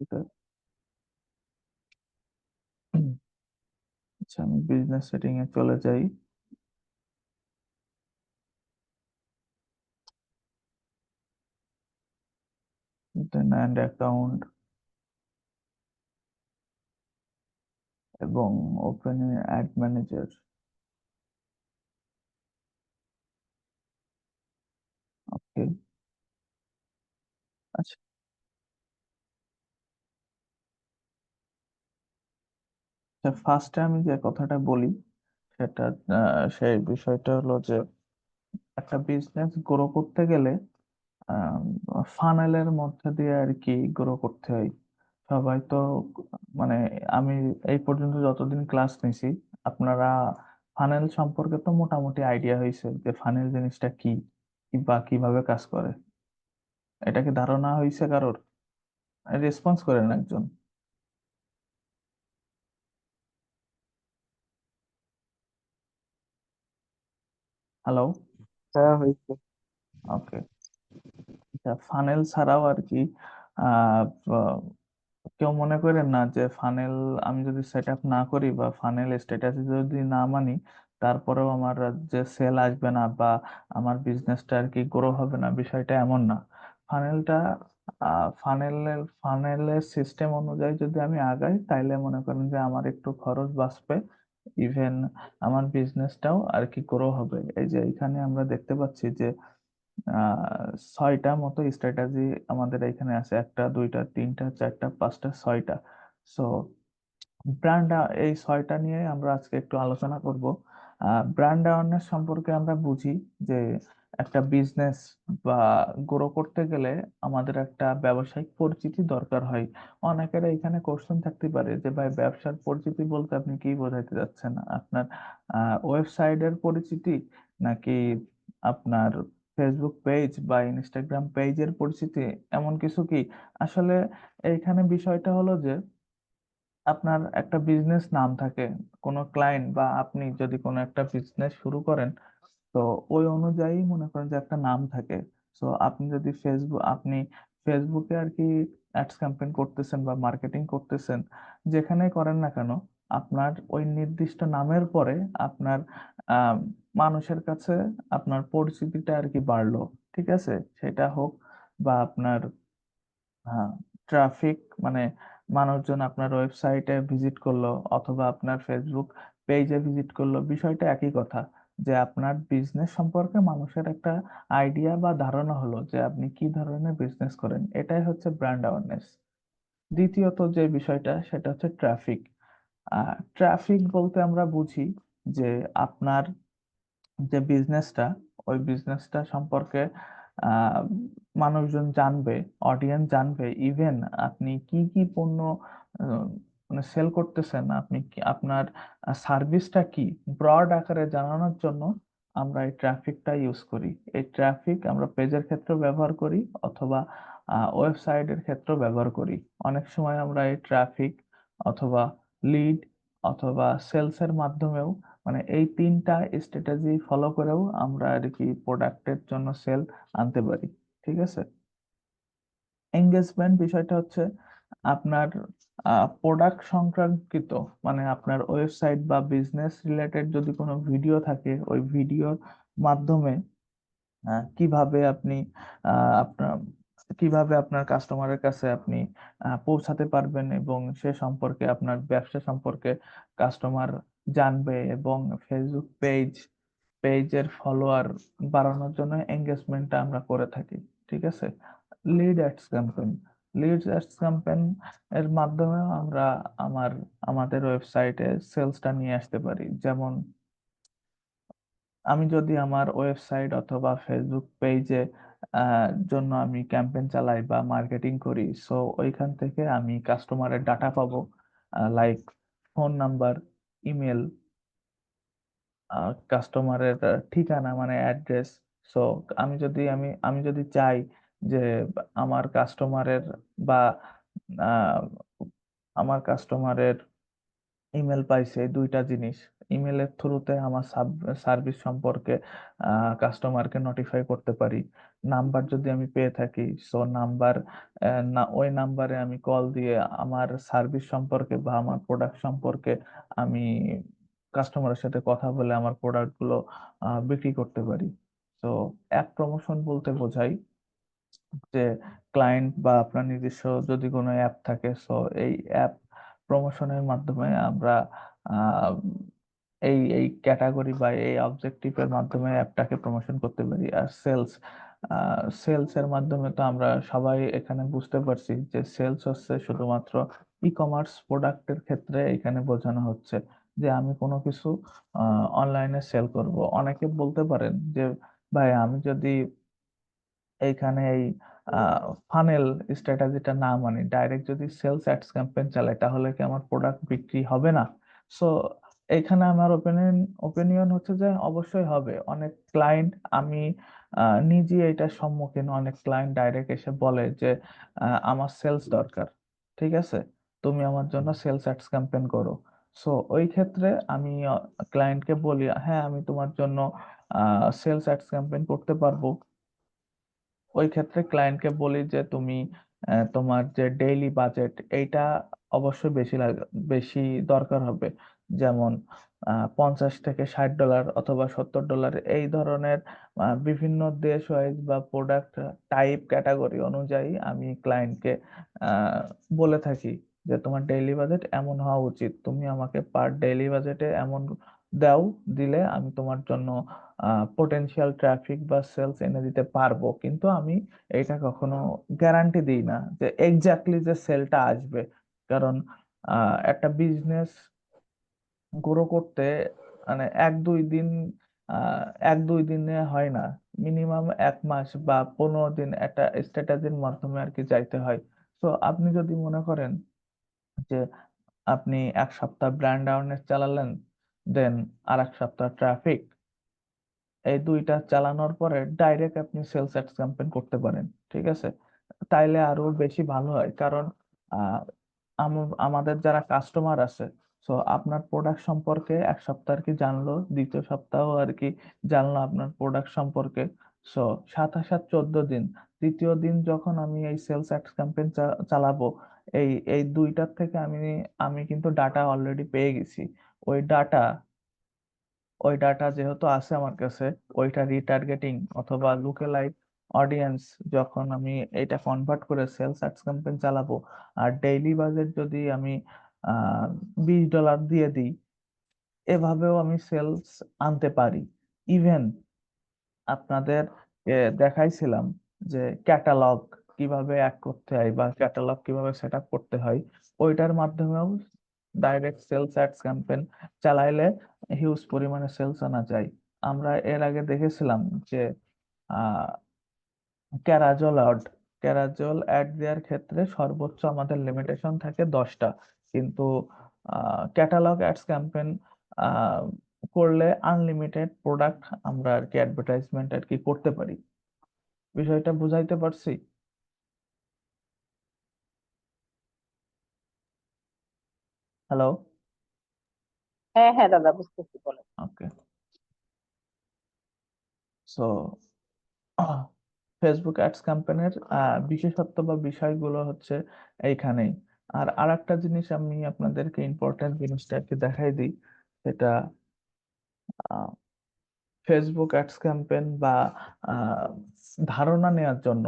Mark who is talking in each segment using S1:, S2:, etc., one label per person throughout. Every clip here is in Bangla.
S1: এটা আচ্ছা, আমি বিজনেস সেটিং এ চলে যাই। দেন অ্যান্ড অ্যাকাউন্ট এবং ওপেন অ্যাড ম্যানেজার। ওকে। আচ্ছা, ফার্স্টে আমি যে কথাটা বলি সেটা সেই বিষয়টা হলো যে একটা বিজনেস গ্রো করতে গেলে ফানেলের মধ্যে দিয়ে আর কি গ্রো করতে হয়। সবাই তো মানে আমি এই পর্যন্ত যতদিন ক্লাস নিছি, আপনারা ফানেল সম্পর্কে তো মোটামুটি আইডিয়া হয়েছে যে ফানেল জিনিসটা কি, বা কিভাবে কাজ করে। এটা কি ধারণা হয়েছে কারোর? রেসপন্স করেন একজন। হ্যালো।
S2: হ্যাঁ, হয়েছে।
S1: ওকে। ফানেল ছাড়াও আর কি আহ আহ, কেউ মনে করেন না যে ফানেল আমি যদি সেট আপ না করি বা ফানেল স্ট্যাটাস যদি না মানি, তারপরেও আমার যে সেল আসবে না বা আমার বিজনেসটা আর কি গ্রো হবে না, বিষয়টা এমন না। ফানেলটা ফানেলের সিস্টেম অনুযায়ী যদি আমি আগাই, তাইলে মনে করেন যে আমার একটু খরচ বাঁচবে। ইভেন আমার বিজনেসটাও আর কি গ্রো হবে। এই যে এখানে আমরা দেখতে পাচ্ছি যে ছয়টা মতো স্ট্র্যাটেজি আমাদের এখানে আছে, একটা দুইটা তিনটা চারটা পাঁচটা ছয়টা। সো ব্র্যান্ড, এই ছয়টা নিয়ে আমরা আজকে একটু আলোচনা করব। ব্র্যান্ড অ্যাওয়ারনেস সম্পর্কে আমরা বুঝি যে একটা বিজনেস বা গ্রো করতে গেলে আমাদের একটা ব্যবসায়িক পরিচিতি দরকার হয়। অনেকের এখানে কোশ্চেন থাকতে পারে যে ভাই, ব্যবসার পরিচিতি বলতে আপনি কি বোঝাতে চাচ্ছেন? আপনার ওয়েবসাইটের পরিচিতি, নাকি আপনার ফেসবুক পেজ বা ইনস্টাগ্রাম পেজের পরিচিতি, এমন কিছু কি? আসলে এইখানে বিষয়টা হলো যে আপনার একটা বিজনেস নাম থাকে, কোনো ক্লায়েন্ট বা আপনি যদি কোনো একটা বিজনেস শুরু করেন, তো ওই অনুযায়ী মনে করেন যে একটা নাম থাকে। তো আপনি যদি আপনি ফেসবুকে আর কি অ্যাডস ক্যাম্পেইন করতেছেন বা মার্কেটিং করতেছেন, যেখানেই করেন না কেন, আপনার ওই নির্দিষ্ট নামের পরে আপনার আহ, মানুষের কাছে আপনার পরিচিতিটা আর কি বাড়লো। ঠিক আছে, সেটা হোক বা আপনার হ্যাঁ, ট্রাফিক, মানে মানুষজন আপনার ওয়েবসাইটে ভিজিট করলো অথবা আপনার ফেসবুক পেজে ভিজিট করলো, বিষয়টা একই কথা। যে আপনার বিজনেস সম্পর্কে মানুষের একটা আইডিয়া বা ধারণা হলো যে আপনি কি ধরনের বিজনেস করেন, এটাই হচ্ছে ব্র্যান্ড অ্যাওয়ারনেস। দ্বিতীয়ত যে বিষয়টা সেটা হচ্ছে ট্রাফিক। ট্রাফিক বলতে আমরা বুঝি যে আপনার যে বিজনেসটা, ওই বিজনেসটা সম্পর্কে আহ, মানুষজন জানবে, অডিয়েন্স জানবে। ইভেন আপনি কি কি পণ্য আহ, মানে সেল করতেছেন, আপনি কি আপনার সার্ভিসটা কি, ব্রড আকারে জানানোর জন্য আমরা এই ট্রাফিকটা ইউজ করি। এই ট্রাফিক আমরা পেজের ক্ষেত্রে ব্যবহার করি অথবা ওয়েবসাইটের ক্ষেত্রে ব্যবহার করি। অনেক সময় আমরা এই ট্রাফিক অথবা লিড অথবা সেলস এর মাধ্যমেও, মানে এই তিনটা স্ট্র্যাটেজি ফলো করেও আমরা আর কি প্রোডাক্টের জন্য সেল আনতে পারি। ঠিক আছে। এঙ্গেজমেন্ট বিষয়টা হচ্ছে আপনার প্রোডাক্ট সংক্রান্ত, মানে আপনার ওয়েবসাইট বা বিজনেস রিলেটেড যদি কোনো ভিডিও থাকে, ওই ভিডিওর মাধ্যমে কিভাবে আপনি আপনার কিভাবে আপনার কাস্টমারের কাছে আপনি পৌঁছাতে পারবেন এবং সে সম্পর্কে, আপনার ব্যবসা সম্পর্কে কাস্টমার জানবে। এবং ফেসবুক পেজের ফলোয়ার বাড়ানোর জন্য এঙ্গেজমেন্টটা আমরা করে থাকি। ঠিক আছে। Lead ads campaign lead ads campaign এর মাধ্যমে আমরা আমার আমাদের ওয়েবসাইটে সেলসটা নিয়ে আসতে পারি। যেমন আমি যদি আমার ওয়েবসাইট অথবা ফেসবুক পেজে জন্য আমি ক্যাম্পেইন চালাই বা মার্কেটিং করি, সো ওইখান থেকে আমি কাস্টমারের ডাটা পাবো, লাইক ফোন নাম্বার, ইমেল, কাস্টমারের ঠিকানা মানে অ্যাড্রেস। সো আমি যদি চাই যে আমার কাস্টমারের বা আহ, আমার কাস্টমারের ইমেল পাইছে, দুইটা জিনিস, ইমেলের থ্রুতে আমার সার্ভিস সম্পর্কে কাস্টমারকে নোটিফাই করতে পারি। নাম্বার যদি আমি পেয়ে থাকি, সো নাম্বার, না ওই নাম্বারে আমি কল দিয়ে আমার সার্ভিস সম্পর্কে বা আমার প্রোডাক্ট সম্পর্কে আমি কাস্টমারের সাথে কথা বলে আমার প্রোডাক্ট গুলো বিক্রি করতে পারি। তো অ্যাপ প্রমোশন বলতে বোঝায় যে ক্লায়েন্ট বা আপনার নিজস্ব যদি কোনো অ্যাপ থাকে, সো এই অ্যাপ প্রমোশনের মাধ্যমে আমরা আহ, এই ক্যাটাগরি বা এই অবজেক্টিভের মাধ্যমে অ্যাপটাকে প্রমোশন করতে পারি। আর সেলস এর মাধ্যমে তো আমরা সবাই এখানে বুঝতে পারছি যে সেলস হচ্ছে শুধুমাত্র ই কমার্স প্রোডাক্টের ক্ষেত্রে এখানে বোঝানো হচ্ছে যে আমি কোনো কিছু অনলাইনে সেল করব। অনেকে বলতে পারেন যে ভাই আমি যদি এইখানে এই ফানেল স্ট্র্যাটেজিটা না মানি, ডাইরেক্ট যদি সেলস অ্যাডস ক্যাম্পেইন চালাই তাহলে কি আমার প্রোডাক্ট বিক্রি হবে না? সো এইখানে আমার ওপিনিয়ন হচ্ছে যে অবশ্যই হবে। অনেক ক্লায়েন্ট, আমি নিজে এটার সম্মুখীন, অনেক ক্লায়েন্ট ডাইরেক্ট এসে বলে যে আমার সেলস দরকার, ঠিক আছে, তুমি আমার জন্য সেলস অ্যাডস ক্যাম্পেইন করো। সো ওই ক্ষেত্রে আমি ক্লায়েন্টকে বলি, হ্যাঁ আমি তোমার জন্য সেলস অ্যাডস ক্যাম্পেইন করতে পারবো। ওই ক্ষেত্রে ক্লায়েন্টকে বলি যে তুমি তোমার যে ডেইলি বাজেট এইটা অবশ্যই বেশি দরকার হবে। যেমন 50 থেকে 60 ডলার অথবা $70 এই ধরনের বিভিন্ন দেশ ওয়াইজ বা প্রোডাক্ট টাইপ ক্যাটাগরি অনুযায়ী আমি ক্লায়েন্টকে বলে থাকি যে তোমার ডেইলি বাজেট এমন হওয়া উচিত, তুমি আমাকে পার ডেইলি বাজেটে এমন দাও, দিলে আমি তোমার জন্য পোটেনশিয়াল ট্রাফিক বা সেলস এনে দিতে পারবো। কিন্তু আমি এটা কখনো গ্যারান্টি দিই না যে এক্স্যাক্টলি যে সেলটা আসবে। কারণ একটা বিজনেস গ্রো করতে মানে আহ, 1-2 দিনে হয় না, মিনিমাম 1 মাস বা 15 দিন একটা স্ট্র্যাটেজির মাধ্যমে আর কি যাইতে হয়। তো আপনি যদি মনে করেন যে আপনি 1 সপ্তাহ ব্র্যান্ড অ্যাওয়ারনেস চালালেন, দেন আর 1 সপ্তাহ ট্রাফিক, এই দুইটা চালানোর পরে ডাইরেক্ট আপনি সেলস অ্যাডস ক্যাম্পেইন করতে পারেন, ঠিক আছে? তাইলে আরো বেশি ভালো হয়। কারণ আহ, আমাদের যারা কাস্টমার আছে, সো আপনার প্রোডাক্ট সম্পর্কে 1 সপ্তাহ আর কি জানলো, দ্বিতীয় সপ্তাহ আর কি জানলো আপনার প্রোডাক্ট সম্পর্কে। সো 7 আর 7 14 দিন, তৃতীয় দিন যখন আমি এই সেলস অ্যাডস ক্যাম্পেইন চালাবো, এই এই দুইটার থেকে আমি আমি কিন্তু ডাটা অলরেডি পেয়ে গেছি। ওই ডাটা ওই ডাটা যেহেতু আছে আমার কাছে, ওইটা রিটার্গেটিং অথবা লুকেলাইক অডিয়েন্স যখন আমি এটা কনভার্ট করে সেলস অ্যাডস ক্যাম্পেইন চালাবো, আর ডেইলি বাজেট যদি আমি আহ $20 দিয়ে দিই, এভাবেও আমি সেলস আনতে পারি। ইভেন আপনাদের দেখাইছিলাম যে ক্যাটালগ কিভাবে অ্যাড করতে হয় বা ক্যাটালগ কিভাবে সেট আপ করতে হয়, ওইটার মাধ্যমেও ডাইরেক্ট সেলস অ্যাডস ক্যাম্পেইন চালাইলে হিউজ পরিমাণে সেলস আনা যায়। আমরা এর আগে দেখেছিলাম যে আহ ক্যারাজল অ্যাড ক্যারাজল অ্যাড দেওয়ার ক্ষেত্রে সর্বোচ্চ আমাদের লিমিটেশন থাকে 10টা, কিন্তু ক্যাটালগ অ্যাডস ক্যাম্পেইন করলে আনলিমিটেড প্রোডাক্ট আমরা আর কি অ্যাডভার্টাইজমেন্ট আর কি করতে পারি। বিষয়টা বুঝাইতে পারছি? হ্যালো?
S2: হ্যাঁ হ্যাঁ দাদা, বুঝতেছি, বলেন।
S1: ওকে। সো ফেসবুক অ্যাডস ক্যাম্পেইনের বিশেষত্ব বা বিষয়গুলো হচ্ছে এইখানেই। আর আরেকটা জিনিস আমি আপনাদেরকে ইম্পর্টেন্ট জিনিসটা আর কি দেখাই দিই, সেটা ফেসবুক অ্যাডস ক্যাম্পেইন বা আহ, ধারণা নেওয়ার জন্য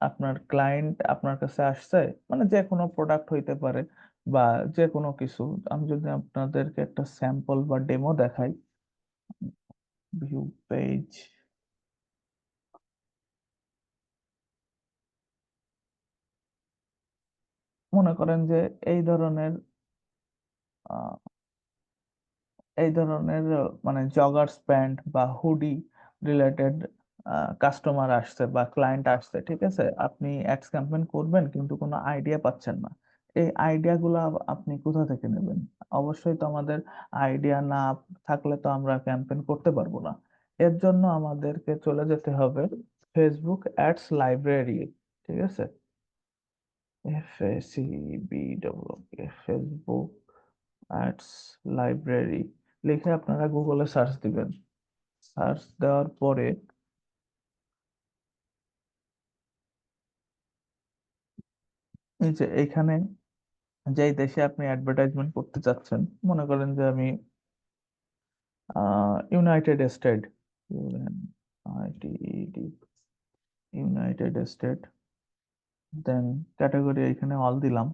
S1: আপনার ক্লায়েন্ট আপনার কাছে আসছে, মানে যে কোনো প্রোডাক্ট হইতে পারে বা যে কোনো কিছু। আমি যদি আপনাদেরকে একটা স্যাম্পল বা ডেমো দেখাই, ভিউ পেজ, মনে করেন যে এই ধরনের মানে জগার্স প্যান্ট বা হুডি রিলেটেড কাস্টমার আসছে বা ক্লায়েন্ট আসছে, ঠিক আছে, আপনি অ্যাডস ক্যাম্পেইন করবেন কিন্তু কোনো আইডিয়া পাচ্ছেন না। এই আইডিয়া গুলো আপনি কোথা থেকে নেবেন? অবশ্যই তো আমাদের আইডিয়া না থাকলে তো আমরা ক্যাম্পেইন করতে পারবো না। এর জন্য আমাদেরকে চলে যেতে হবে ফেসবুক অ্যাডস লাইব্রেরি, ঠিক আছে, FACBWK, ফেসবুক অ্যাডস লাইব্রেরি লিখে আপনারা গুগলে সার্চ দিবেন। সার্চ দেওয়ার পরে এই যে এইখানে যেই দেশে আপনি অ্যাডভার্টাইজমেন্ট করতে চাচ্ছেন, মনে করেন যে আমি United State, United United State, then category এখানে অল দিলাম।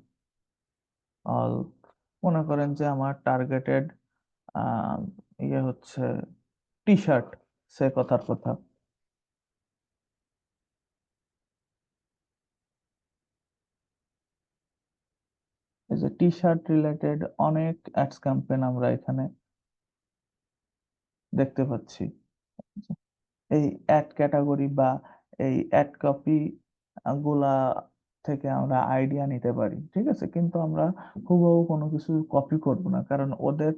S1: অল, মনে করেন যে আমার টার্গেটেড ইয়ে হচ্ছে টি শার্ট, সে কথার কথা। এই যে টি শার্ট রিলেটেড অনেক অ্যাডস ক্যাম্পেইন আমরা এখানে দেখতে পাচ্ছি। এই অ্যাড ক্যাটাগরি বা এই অ্যাড কপি গুলা থেকে আমরা আইডিয়া নিতে পারি, ঠিক আছে, কিন্তু আমরা হুবহু কোনো কিছু কপি করব না, কারণ ওদের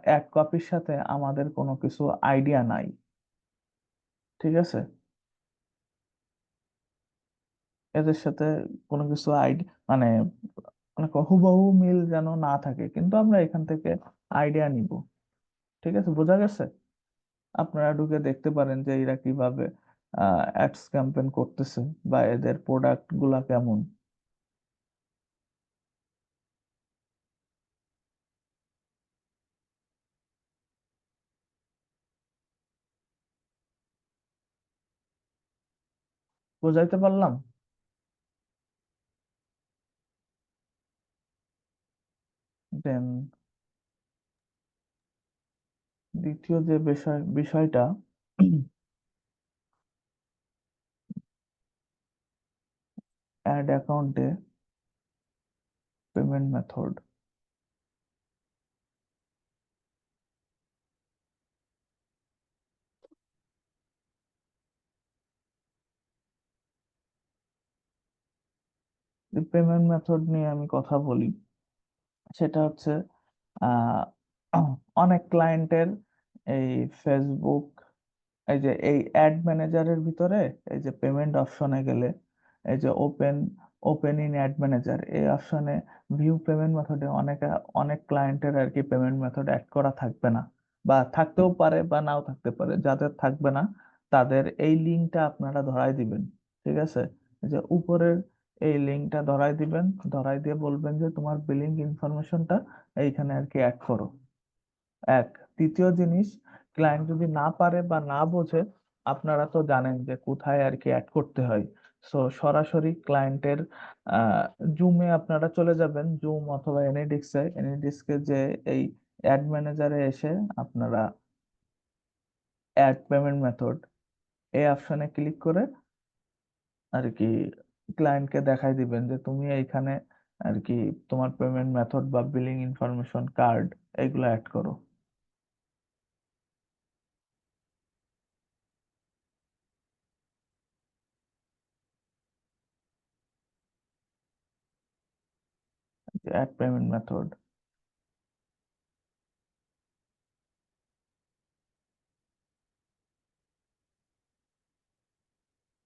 S1: অ্যাড কপির সাথে আমাদের কোনো কিছু আইডিয়া নাই, ঠিক আছে। এদের সাথে কোনো কিছু মানে মানে হুবহু মিল যেন না থাকে, কিন্তু আমরা এখান থেকে আইডিয়া নিব, ঠিক আছে, বোঝা গেছে। আপনারা ঢুকে দেখতে পারেন যে এরা কিভাবে অ্যাডস ক্যাম্পেইন করতেছে বা এদের প্রোডাক্ট গুলা কেমন। বুঝাইতে পারলাম? দেন দ্বিতীয় যে বিষয়টা অ্যাড অ্যাকাউন্টে পেমেন্ট মেথড। পেমেন্ট মেথড নিয়ে আমি কথা বলি, সেটা হচ্ছে আহ অনেক ক্লায়েন্টের এই ফেসবুক, এই যে এই অ্যাড ম্যানেজারের ভিতরে এই যে পেমেন্ট অপশনে গেলে এই যে ওপেন ইন অ্যাড ম্যানেজার এই অপশনে ভিউ পেমেন্ট মেথডে অনেক অনেক ক্লায়েন্টের আর কি পেমেন্ট মেথড অ্যাড করা থাকবে না, বা থাকতেও পারে বা নাও থাকতে পারে। যাদের থাকবে না তাদের এই লিঙ্কটা আপনারা ধরাই দিবেন, ঠিক আছে। এই যে উপরের এই লিঙ্কটা ধরাই দিবেন, ধরাই দিয়ে বলবেন যে তোমার বিলিং ইনফরমেশনটা এইখানে আর কি অ্যাড করো। এক, দ্বিতীয় জিনিস, ক্লায়েন্ট যদি না পারে বা না বোঝে, আপনারা তো জানেন যে কোথায় আর কি অ্যাড করতে হয়। সো সরাসরি ক্লায়েন্টের জুমে আপনারা চলে যাবেন, জুম অথবা এনএডিক্সে, এনএডিক্সকে যে এই অ্যাড ম্যানেজারে এসে আপনারা অ্যাড পেমেন্ট মেথড এই অপশনে ক্লিক করে আর কি ক্লায়েন্টকে দেখাই দিবেন যে তুমি এইখানে আর কি তোমার পেমেন্ট মেথড বা বিলিং ইনফরমেশন, কার্ড, এগুলো অ্যাড করো। অ্যাড পেমেন্ট মেথড,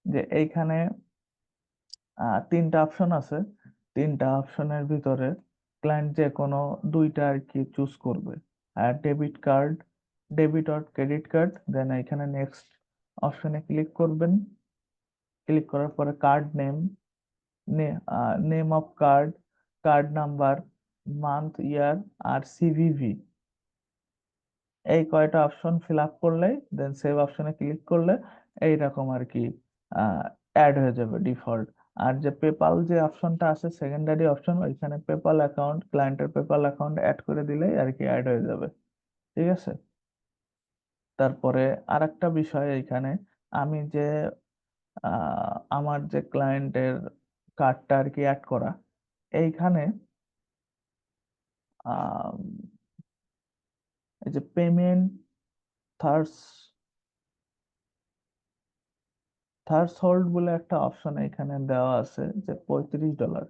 S1: যে এইখানে তিনটা অপশন আছে। তিনটা অপশনের ভিতরে ক্লায়েন্ট যে কোনো দুইটা আর কি চুজ করবে। আর debit card, debit or credit card, then এখানে নেক্সট অপশনে ক্লিক করবেন। ক্লিক করার পরে card name, name of card, card number, month, year আর সিভিভি, এই কয়টা অপশন ফিল আপ করলেই দেন সেভ অপশনে ক্লিক করলে এইরকম আর কি অ্যাড হয়ে যাবে ডিফল্ট। আর যে পেপাল যে অপশনটা আছে সেকেন্ডারি অপশন, ওইখানে পেপাল অ্যাকাউন্ট, ক্লায়েন্টের পেপাল অ্যাকাউন্ট অ্যাড করে দিলেই আর কি অ্যাড হয়ে যাবে, ঠিক আছে। তারপরে আরেকটা বিষয় এইখানে, আমি যে আমার যে ক্লায়েন্টের কার্ডটা আর কি অ্যাড করা, এইখানে আহ, এই যে পেমেন্ট থার্স থার্সহোল্ড বলে একটা অপশন এখানে দেওয়া আছে যে $35।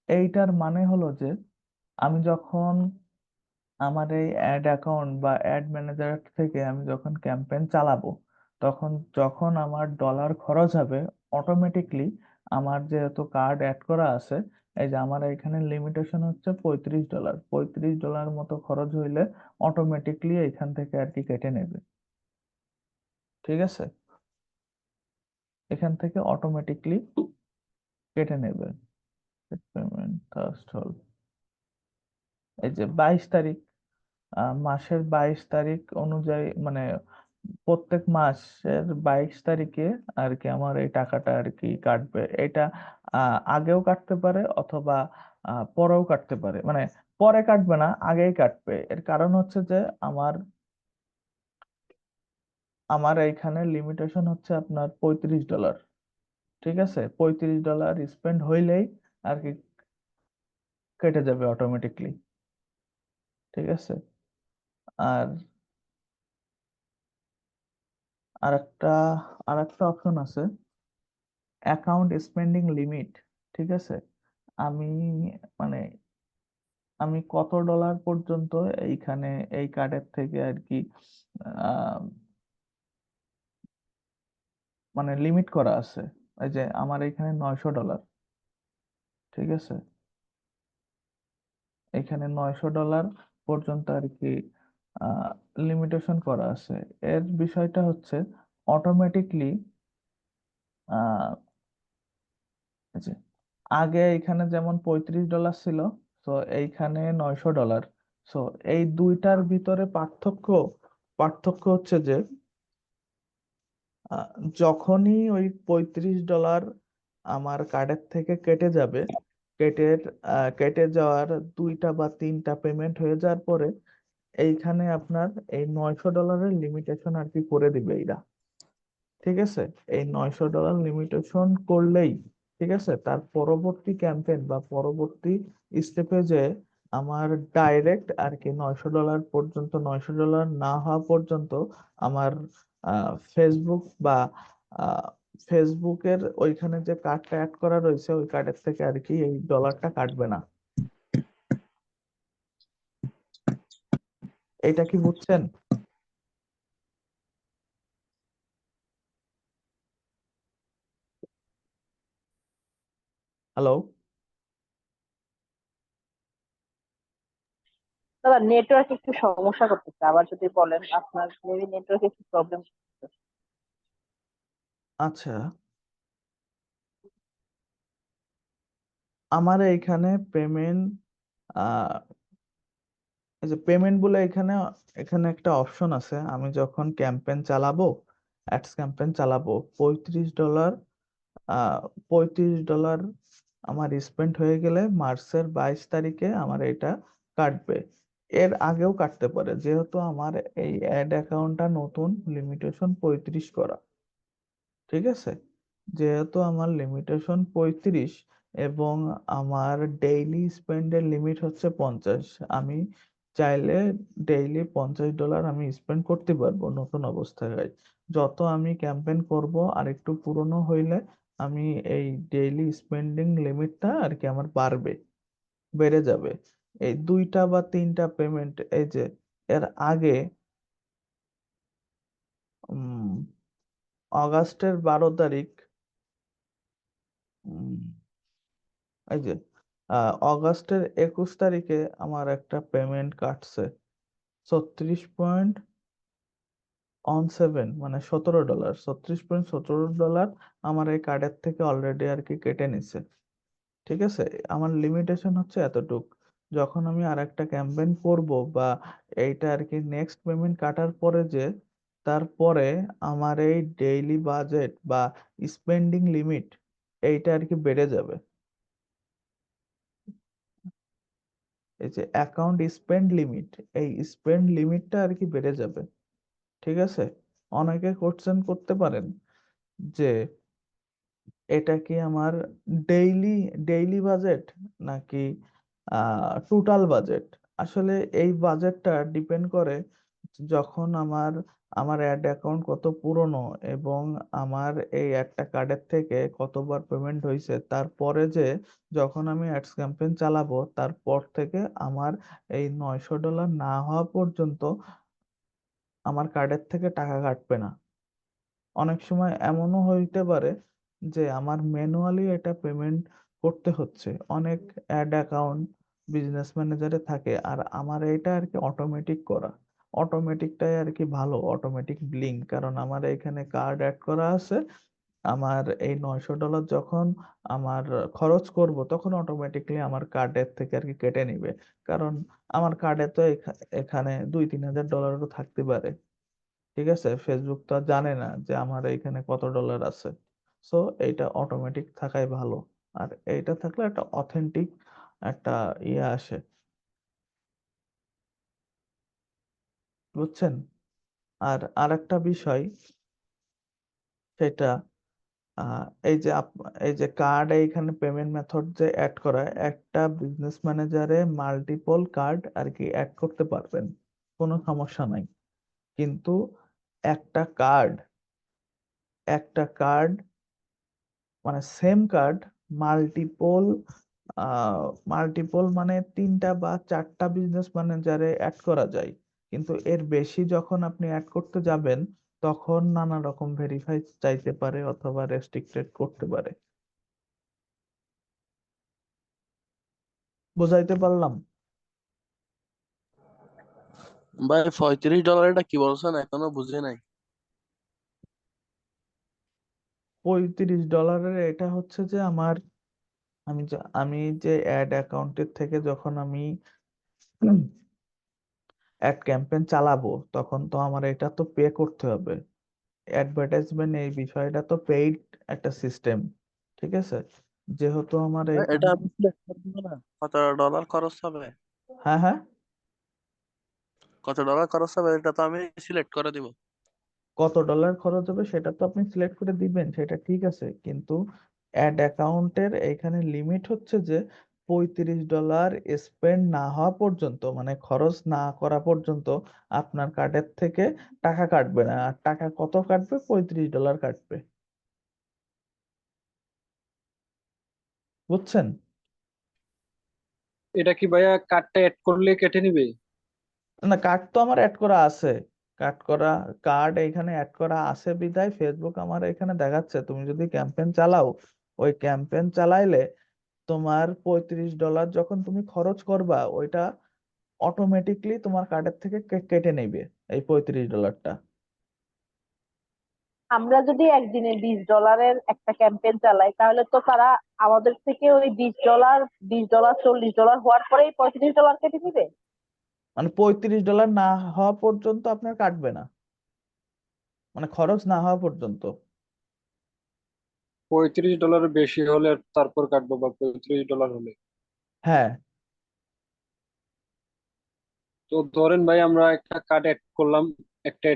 S1: এইটার মানে হলো যে আমি যখন আমার এই অ্যাড অ্যাকাউন্ট বা অ্যাড ম্যানেজার থেকে আমি যখন ক্যাম্পেইন চালাবো, তখন যখন আমার ডলার খরচ হবে, অটোমেটিকলি আমার যেহেতু কার্ড অ্যাড করা আছে, এই যে আমার এখানে লিমিটেশন হচ্ছে $35, $35 মতো খরচ হইলে অটোমেটিকলি এখান থেকে আর কি কেটে নেবে, ঠিক আছে। এখান থেকে অটোমেটিকলি কেটে নেবে। পেমেন্ট ফার্স্ট হল, এই যে 22 তারিখ, মাসের 22 তারিখ অনুযায়ী, মানে প্রত্যেক মাসের 22 তারিখে আর কি আমার এই টাকাটা আর কি কাটবে। এটা আগেও কাটতে পারে অথবা পরেও কাটতে পারে, মানে পরে কাটবে না, আগেই কাটবে। এর কারণ হচ্ছে যে আমার আমার এইখানে লিমিটেশন হচ্ছে আপনার $35। ঠিক আছে, $35 স্পেন্ড হইলেই আর কি কেটে যাবে অটোমেটিকলি। ঠিক আছে। আর আরেকটা আরেকটা অপশন আছে, অ্যাকাউন্ট স্পেন্ডিং লিমিট। ঠিক আছে, আমি মানে আমি কত ডলার পর্যন্ত এইখানে এই কার্ডের থেকে আর কি আহ, মানে লিমিট করা আছে। এই যে আমার এখানে $900। ঠিক আছে, এখানে $900 পর্যন্ত আর কি লিমিটেশন করা আছে। এর বিষয়টা হচ্ছে অটোমেটিকলি যে আগে এখানে যেমন $35 ছিল, তো এইখানে $900। তো এই দুইটার ভিতরে পার্থক্য হচ্ছে যে আহ, যখনই ওই $35 আমার কার্ডের থেকে কেটে যাবে, কেটে কেটে যাওয়ার 2 বা 3টা পেমেন্ট হয়ে যাওয়ার পরে এইখানে আপনার এই $900 লিমিটেশন আর কি করে দিবে এরা। ঠিক আছে, এই $900 লিমিটেশন করলেই, ঠিক আছে, তার পরবর্তী ক্যাম্পেইন বা পরবর্তী স্টেপে যে আমার ডাইরেক্ট আর কি $900 পর্যন্ত, $900 না হওয়া পর্যন্ত আমার ফেসবুক বা আহ, ফেসবুকের ওইখানে যে কার্ডটা অ্যাড করা রয়েছে ওই কার্ডের থেকে আর কি এই ডলারটা কাটবে না। এটা কি বুঝছেন? হ্যালো?
S2: দাদা নেটওয়ার্ক একটু সমস্যা করতেছে, আবার যদি বলেন, আপনার মেবি নেটওয়ার্ক একটু প্রবলেম।
S1: আচ্ছা, আমার এইখানে পেমেন্ট, এই যে পেমেন্ট বলে এখানে এখানে একটা অপশন আছে। আমি যখন ক্যাম্পেইন চালাবো, অ্যাডস ক্যাম্পেইন চালাবো, $35, আহ $35 আমার স্পেন্ড হয়ে গেলে মার্চের 22 তারিখে আমার এটা কাটবে। এর আগেও কাটতে পারে, যেহেতু আমার এই অ্যাড অ্যাকাউন্টটা নতুন, লিমিটেশন 35 করা। ঠিক আছে, যেহেতু আমার লিমিটেশন 35 এবং আমার ডেইলি স্পেন্ডের লিমিট হচ্ছে 50, আমি চাইলে ডেইলি $50 আমি স্পেন্ড করতে পারবো নতুন অবস্থায়। যত আমি ক্যাম্পেইন করব আর একটু পুরনো হইলে আমি এই ডেইলি স্পেন্ডিং লিমিটটা আর কি আমার বেড়ে যাবে। এই 2 বা 3টা পেমেন্ট, এই যে এর আগে উম অগাস্টের 12 তারিখ, এই যে অগাস্টের 21 তারিখে আমার একটা পেমেন্ট কাটছে 36.17, মানে $17, $36.17 আমার এই কার্ডের থেকে অলরেডি আর কি কেটে নিছে। ঠিক আছে, আমার লিমিটেশন হচ্ছে এতটুক। যখন আমি আর একটা ক্যাম্পেইন করব বা এইটা আর কি নেক্সট পেমেন্ট কাটার পরে যে তারপরে আমার এই ডেইলি বাজেট বা স্পেন্ডিং লিমিট এইটা আর কি বেড়ে যাবে। এই যে অ্যাকাউন্ট স্পেন্ড লিমিট, এই স্পেন্ড লিমিটটা আর কি বেড়ে যাবে। ঠিক আছে, অনেকে কোশ্চেন করতে পারেন যে এটা কি আমার ডেইলি ডেইলি বাজেট নাকি টোটাল বাজেট। আসলে এই বাজেটটা ডিপেন্ড করে যখন আমার আমার অ্যাড অ্যাকাউন্ট কত পুরনো এবং আমার এই একটা কার্ডের থেকে কতবার পেমেন্ট হয়েছে, তারপরে যে যখন আমি অ্যাডস ক্যাম্পেইন চালাবো তারপর থেকে আমার এই $900 না হওয়া পর্যন্ত আমার কার্ডের থেকে টাকা কাটবে না। অনেক সময় এমনও হইতে পারে যে আমার ম্যানুয়ালি এটা পেমেন্ট করতে হচ্ছে। অনেক অ্যাড অ্যাকাউন্ট বিজনেস ম্যানেজারে থাকে, আর আমার এটা আর কি অটোমেটিক করা। অটোমেটিকটাই আর কি ভালো, অটোমেটিক ব্লিঙ্ক, কারণ আমার এখানে কার্ড অ্যাড করা আছে। আমার এই $900 যখন আমার খরচ করব তখন অটোমেটিকলি আমার কার্ডের থেকে আর কি কেটে নিবে। কারণ আমার কার্ডে তো এখানে $2-3 হাজার থাকতে পারে। ঠিক আছে, ফেসবুক তো আর জানে না যে আমার এখানে কত ডলার আছে। সো এইটা অটোমেটিক থাকাই ভালো। আর এইটা থাকলে একটা অথেন্টিক একটা ইয়ে আসে, বুঝছেন? আর আরেকটা বিষয় সেটা এই যে এই যে কার্ড এইখানে পেমেন্ট মেথড যে অ্যাড করা, একটা বিজনেস ম্যানেজারে মাল্টিপল কার্ড আর কি অ্যাড করতে পারবেন, কোনো সমস্যা নাই। কিন্তু একটা কার্ড একটা কার্ড মানে সেম কার্ড মাল্টিপল মাল্টিপল মানে 3টা বা 4টা বিজনেস ম্যানেজারে অ্যাড করা যায়। কিন্তু এর বেশি যখন আপনি অ্যাড করতে যাবেন তখন নানা রকম ভেরিফাই চাইতে পারে অথবা রেস্ট্রিক্টেড করতে পারে। বুঝাইতে পারলাম?
S3: ভাই $35 এটা কি বলছেন, এখনো বুঝি নাই।
S1: $35 এটা হচ্ছে যে আমার, আমি যে অ্যাড অ্যাকাউন্টের থেকে যখন আমি অ্যাড ক্যাম্পেইন চালাবো তখন তো আমার এটা তো পে করতে হবে। অ্যাডভার্টাইজমেন্ট এই বিষয়টা তো পেইড একটা সিস্টেম। ঠিক আছে, যেহেতু আমার
S3: এটা
S1: এইখানে।
S3: আমি সিলেক্ট করে দিব না, কত ডলার খরচ হবে?
S1: হ্যাঁ, হ্যাঁ।
S3: কত ডলার খরচ হবে এটা তো আমি সিলেক্ট করে দিব।
S1: কত ডলার খরচ হবে সেটা তো আপনি সিলেক্ট করে দিবেন, সেটা ঠিক আছে, কিন্তু অ্যাড অ্যাকাউন্টের এখানে লিমিট হচ্ছে যে $35 স্পেন্ড না হওয়া পর্যন্ত, মানে খরচ না করা পর্যন্ত আপনার কার্ডের থেকে টাকা কাটবে না। আর টাকা কত কাটবে? $35 কাটবে। বুঝছেন?
S4: এটা কি ভাইয়া কার্ডটা অ্যাড করলে কেটে নিবে?
S1: না, কার্ড তো আমার অ্যাড করা আছে। কার্ড করা কার্ড এখানে অ্যাড করা আছে বিধায় ফেসবুক আমার এখানে দেখাচ্ছে। তুমি যদি ক্যাম্পেইন চালাও, ওই ক্যাম্পেইন চালাইলে তোমার $35 যখন তুমি খরচ করবা ওইটা অটোমেটিকলি তোমার কার্ডের থেকে কেটে নেবে এই $35টা।
S2: আমরা যদি একদিনে $20 একটা ক্যাম্পেইন চালাই তাহলে তো তারা আমাদের থেকে ওই $20, $40 হওয়ার পরেই $35 কেটে নিবে।
S1: মানে $35 না হওয়া পর্যন্ত আপনার কাটবে না, মানে খরচ না হওয়া পর্যন্ত।
S4: $35 বেশি হলে তারপর কাটবো, বা $35 হলে।
S1: হ্যাঁ।
S4: তো ধরেন ভাই আমরা একটা কার্ড অ্যাড করলাম, একটা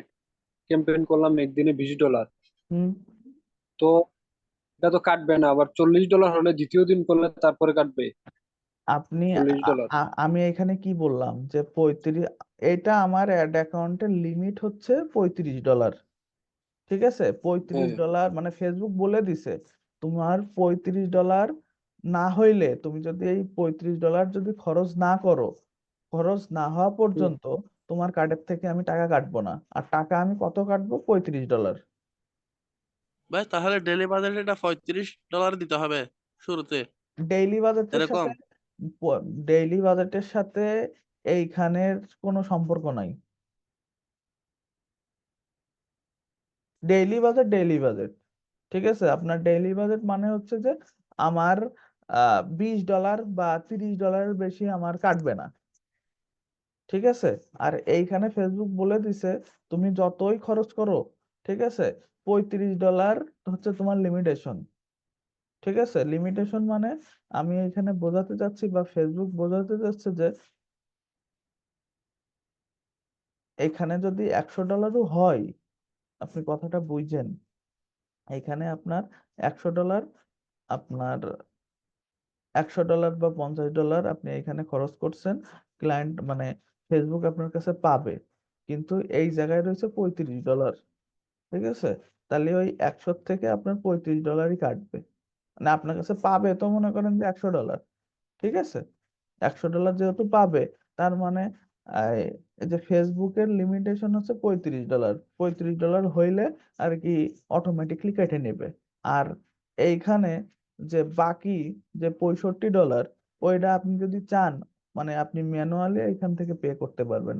S4: ক্যাম্পেইন করলাম একদিনে $20।
S1: হুম।
S4: তো এটা তো কাটবে না, আবার $40 হলে দ্বিতীয় দিন করলে তারপরে কাটবে
S1: আপনি
S4: 40 ডলার।
S1: আমি এখানে কি বললাম যে 35, এটা আমার অ্যাড অ্যাকাউন্টের লিমিট হচ্ছে $35। ঠিক আছে, পঁয়ত্রিশ
S4: হ্যাঁ।
S1: ডলার মানে ফেসবুক বলে দিছে তোমার $35 না হইলে, তুমি যদি এই $35 যদি খরচ না করো, খরচ না হওয়া
S4: হুম।
S1: পর্যন্ত তোমার কার্ডের থেকে আমি টাকা কাটবো না। আর টাকা আমি কত কাটবো? $35।
S3: ভাই তাহলে ডেলি বাজেট এটা $35 দিতে হবে শুরুতে,
S1: ডেইলি বাজেটের
S3: এরকম?
S1: সাথে ডেইলি বাজেটের সাথে এইখানের কোনো সম্পর্ক নাই। Daily budget. ঠিক আছে, আপনার ডেইলি বাজেট মানে হচ্ছে যে আমার $20 বা $30 বেশি আমার কাটবে না। ঠিক আছে। আর এইখানে ফেসবুক বলে দিছে তুমি যতই খরচ করো, ঠিক আছে, $35 হচ্ছে তোমার লিমিটেশন। ঠিক আছে, লিমিটেশন মানে আমি এখানে বোঝাতে চাচ্ছি বা ফেসবুক বোঝাতে চাচ্ছে যে এখানে যদি $100 হয়, আপনি কথাটা বুঝছেন, এখানে আপনার $100, আপনার $100 বা $50 আপনি এখানে খরচ করছেন, ক্লায়েন্ট মানে ফেসবুক আপনার কাছে পাবে। কিন্তু এই জায়গায় রয়েছে $35। ঠিক আছে, তাহলে ওই 100 থেকে আপনার $35ই কাটবে। মানে আপনার কাছে পাবে তো মনে করেন যে $100। ঠিক আছে, $100 যেহেতু পাবে, তার মানে আহ, এই যে ফেসবুকের লিমিটেশন হচ্ছে $35। $35 হইলে আর কি অটোমেটিকলি কেটে নেবে। আর এইখানে যে বাকি যে $65 ওইটা আপনি যদি চান, মানে আপনি ম্যানুয়ালি এখান থেকে পে করতে পারবেন,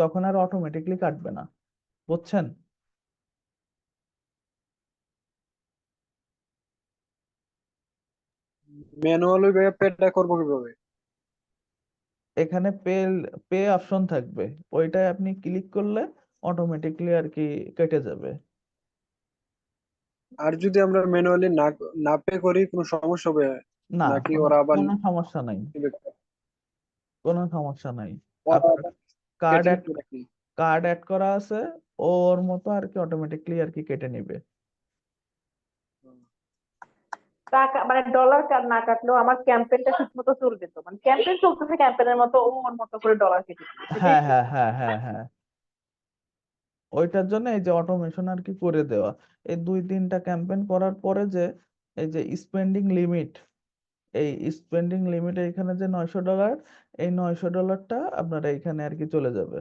S1: তখন আর অটোমেটিকলি কাটবে না। বুঝছেন?
S4: ম্যানুয়ালি ভাইয়া পেটা করবো কিভাবে?
S1: এখানে পে অপশন থাকবে, ওইটায় আপনি ক্লিক করলে অটোমেটিকলি আর কি কেটে যাবে।
S4: আর যদি আমরা ম্যানুয়ালি না না পে করি কোনো সমস্যা হবে
S1: না,
S4: নাকি
S1: কোনো
S4: ওরা আবার
S1: কোনো সমস্যা নাই,
S4: নেবে?
S1: কোনো সমস্যা নাই।
S4: ওরা
S1: আপনার
S4: আবার
S1: কার্ড
S4: কেটে
S1: অ্যাড
S4: নিবে নাকি?
S1: কার্ড অ্যাড করা আছে, ওর মতো আর কি অটোমেটিকলি আর কি কেটে নিবে।
S2: টাকা মানে ডলার না কাটলেও আমার ক্যাম্পেইনটা ঠিক মতো চলবে তো, মানে ক্যাম্পেইন চলতেছে ক্যাম্পেইনের মতো ও ওর মতো করে ডলার কেটে দিবে, সেটাই
S1: হ্যাঁ
S2: তো।
S1: হ্যাঁ হ্যাঁ হ্যাঁ হ্যাঁ, ওইটার জন্য এই যে অটোমেশন আর কি করে দেওয়া। এই 2-3টা ক্যাম্পেইন করার পরে যে এই যে স্পেন্ডিং লিমিট, এই স্পেন্ডিং লিমিট এখানে যে $900, এই $900টা আপনার এইখানে আর কি চলে যাবে।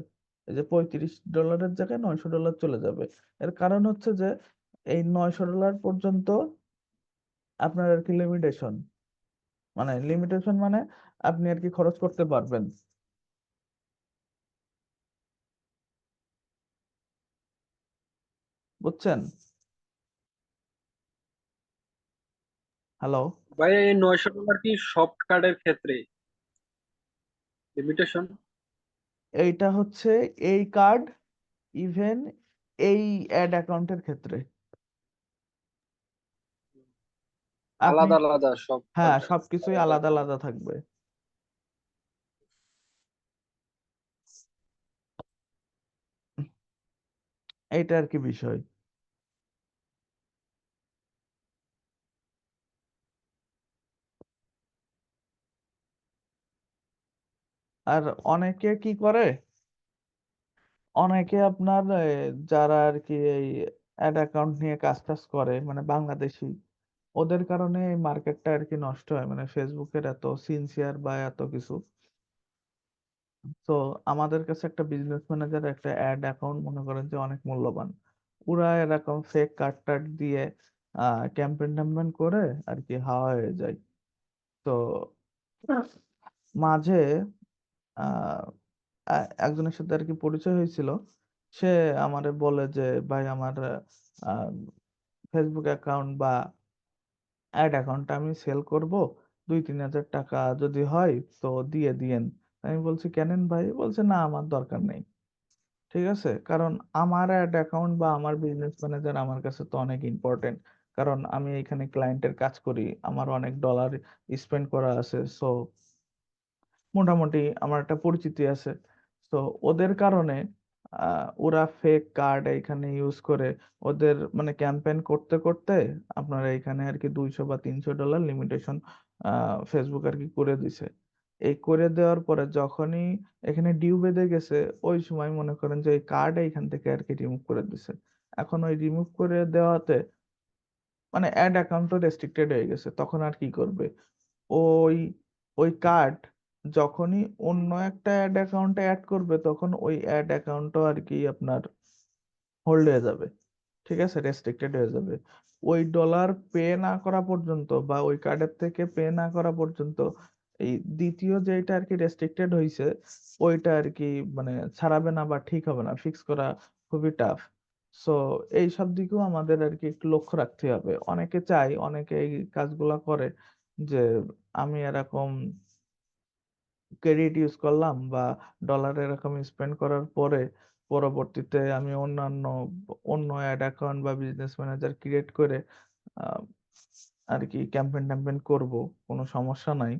S1: এই যে $35 জায়গায় $900 চলে যাবে। এর কারণ হচ্ছে যে এই $900 পর্যন্ত আপনার আর কি লিমিটেশন, মানে আপনি আর কি খরচ করতে পারবেন, বুঝছেন? হ্যালো?
S4: ভাই এই $900 কি সব কার্ডের ক্ষেত্রে লিমিটেশন?
S1: এইটা হচ্ছে এই কার্ড, ইভেন এই অ্যাড অ্যাকাউন্টের ক্ষেত্রে আপনি,
S4: আলাদা আলাদা সব
S1: হ্যাঁ,
S4: কার্ডের?
S1: সবকিছুই আলাদা আলাদা থাকবে। এইটা আর কি বিষয়। আর অনেকে কি করে, অনেকে আপনার যারা আর কি এই অ্যাড অ্যাকাউন্ট নিয়ে কাজ টাজ করে, মানে বাংলাদেশি, ওদের কারণে এই মার্কেটটা আর কি নষ্ট হয়, মানে ফেসবুকের এত সিনসিয়ার বা এত কিছু। তো আমাদের কাছে একটা বিজনেস ম্যানেজার একটা অ্যাড অ্যাকাউন্ট মনে করেন যে অনেক মূল্যবান। পুরা এরকম ফেক কার্ড টার্ড দিয়ে ক্যাম্পেইন ট্যাম্পেইন করে আর কি হাওয়া হয়ে যায়। তো মাঝে আহ একজনের সাথে আর কি পরিচয় হয়েছিল। সে আমারে বলে যে ভাই আমার ফেসবুক অ্যাকাউন্ট বা অ্যাড অ্যাকাউন্টটা আমি সেল করব, 2-3 হাজার টাকা যদি হয় তো দিয়ে দিয়েন। আমি বলছি কেনেন ভাই? বলছে না আমার দরকার নেই। ঠিক আছে, কারণ আমার অ্যাড অ্যাকাউন্ট বা আমার বিজনেস ম্যানেজার আমার কাছে তো অনেক ইম্পর্টেন্ট, কারণ আমি এখানে ক্লায়েন্টের কাজ করি, আমার অনেক ডলার স্পেন্ড করা আছে। সো মোটামুটি আমার একটা পরিচিতি আছে। তো ওদের কারণে ওরা ফেক কার্ড এখানে ইউজ করে, ওদের মানে ক্যাম্পেইন করতে করতে আপনার এখানে আর কি $200 বা $300 লিমিটেশন ফেসবুক আর কি করে দিছে। এই করে দেওয়ার পরে যখনই এখানে ডিউ বেঁধে গেছে, ওই সময় মনে করেন যে এই কার্ড এইখান থেকে আর কি রিমুভ করে দিছে। এখন ওই রিমুভ করে দেওয়াতে মানে অ্যাড অ্যাকাউন্টও রেস্ট্রিক্টেড হয়ে গেছে, তখন আর কি করবে? ওই ওই কার্ড যখনই অন্য একটা অ্যাড অ্যাকাউন্টে অ্যাড করবে, তখন ওই অ্যাড অ্যাকাউন্টও আর কি আপনার হোল্ড হয়ে যাবে। ঠিক আছে, রেস্ট্রিক্টেড হয়ে যাবে। ওই ডলার পে না করা পর্যন্ত বা ওই কার্ডের থেকে পে না করা পর্যন্ত এই দ্বিতীয় যেটা আর কি রেস্ট্রিক্টেড হয়েছে, ওইটা আর কি মানে ছাড়াবে না বা ঠিক হবে না, ফিক্স করা খুবই টাফ। সো এই সব দিকেও আমাদের আর কি একটু লক্ষ্য রাখতে হবে। অনেকে চায়, অনেকে এই কাজগুলা করে যে আমি এরকম ক্রেডিট ইউজ করলাম বা ডলার এরকম স্পেন্ড করার পরে পরবর্তীতে আমি অন্য অ্যাড অ্যাকাউন্ট বা বিজনেস ম্যানেজার ক্রিয়েট করে আহ, আর কি ক্যাম্পেইন ট্যাম্পেইন করব, কোনো সমস্যা নাই।